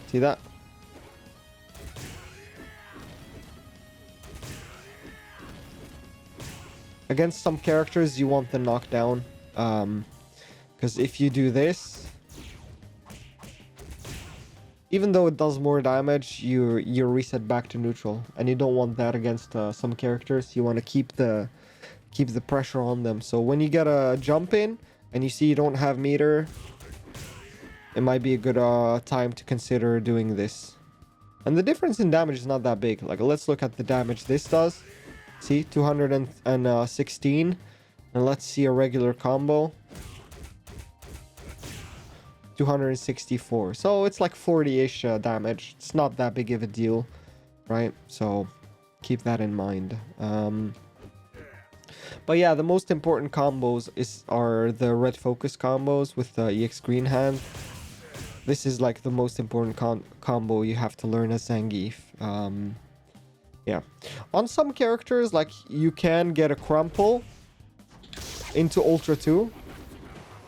See that? Against some characters, you want the knockdown. Because if you do this, even though it does more damage, you reset back to neutral, and you don't want that against some characters. You want to keep the pressure on them. So when you get a jump in and you see you don't have meter, it might be a good time to consider doing this. And the difference in damage is not that big. Like, let's look at the damage this does. See, 216, and let's see a regular combo. 264. So it's like 40-ish damage. It's not that big of a deal, right? So keep that in mind. But yeah, the most important combos are the red focus combos with the EX green hand. This is like the most important combo you have to learn as Zangief. Yeah. On some characters, like, you can get a crumple into Ultra 2.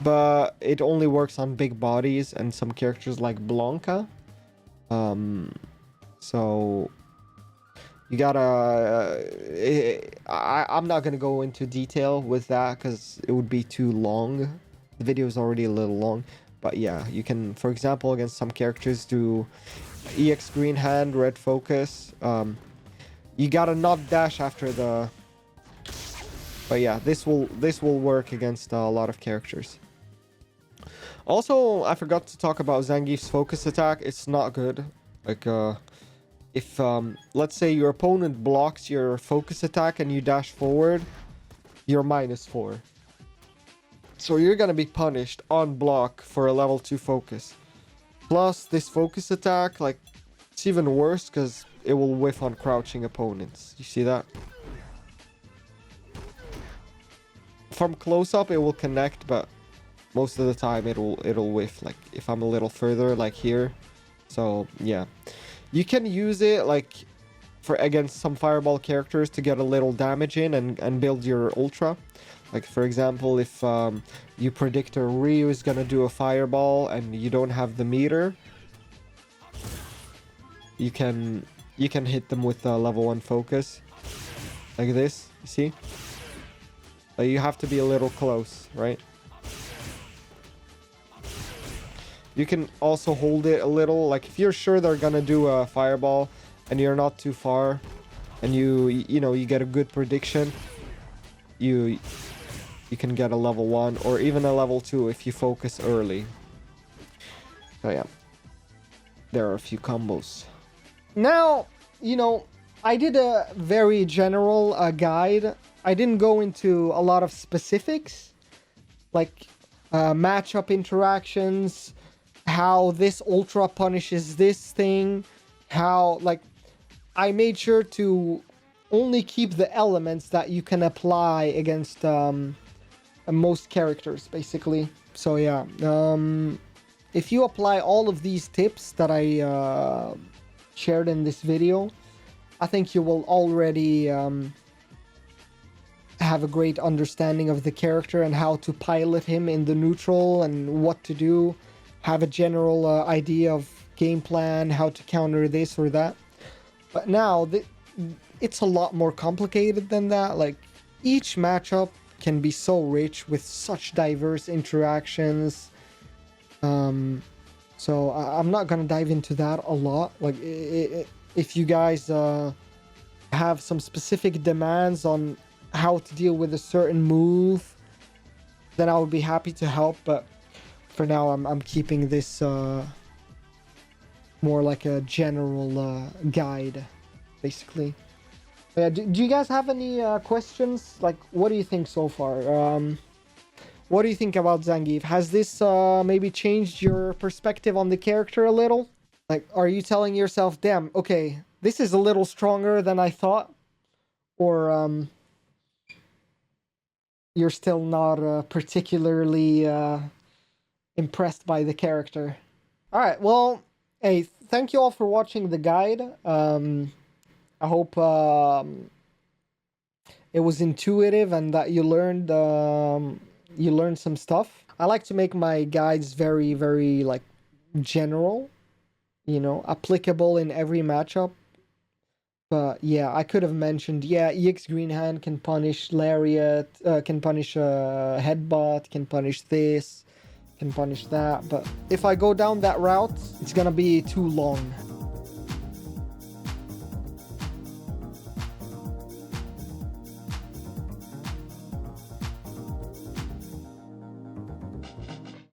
But it only works on big bodies and some characters like Blanca. So you gotta... I'm not gonna go into detail with that because it would be too long. The video is already a little long. But yeah, you can, for example, against some characters do EX green hand, red focus. You gotta not dash after the... But yeah, this will work against a lot of characters. Also, I forgot to talk about Zangief's focus attack. It's not good. Like, if, let's say your opponent blocks your focus attack and you dash forward, you're -4. So you're gonna be punished on block for a level 2 focus. Plus this focus attack, like, it's even worse because it will whiff on crouching opponents. You see that? From close up it will connect, but most of the time it'll whiff, like if I'm a little further, like here. So yeah, you can use it like for against some fireball characters to get a little damage in and build your ultra. Like for example, if you predict a Ryu is gonna do a fireball and you don't have the meter, you can hit them with a level 1 focus like this. You see? But you have to be a little close, right? You can also hold it a little, like if you're sure they're gonna do a fireball and you're not too far and you know you get a good prediction, you can get a level 1 or even a level 2 if you focus early. So yeah, there are a few combos. Now, you know, I did a very general guide. I didn't go into a lot of specifics, like matchup interactions, how this ultra punishes this thing, how, like, I made sure to only keep the elements that you can apply against most characters, basically. So yeah, if you apply all of these tips that I shared in this video, I think you will already have a great understanding of the character and how to pilot him in the neutral and what to do, have a general idea of game plan, how to counter this or that. But now it's a lot more complicated than that. Like, each matchup can be so rich with such diverse interactions. So I'm not gonna dive into that a lot. Like, if you guys have some specific demands on how to deal with a certain move, then I would be happy to help. But for now, I'm keeping this more like a general guide, basically. Do you guys have any questions? Like, what do you think so far? What do you think about Zangief? Has this maybe changed your perspective on the character a little? Like, are you telling yourself, damn, okay, this is a little stronger than I thought? Or you're still not particularly impressed by the character? Alright, well, hey, thank you all for watching the guide. I hope it was intuitive and that you learned some stuff. I like to make my guides very, very, like, general, you know, applicable in every matchup. But yeah, I could have mentioned, yeah, EX Green Hand can punish Lariat, can punish Headbutt, can punish this, can punish that. But if I go down that route, it's gonna be too long.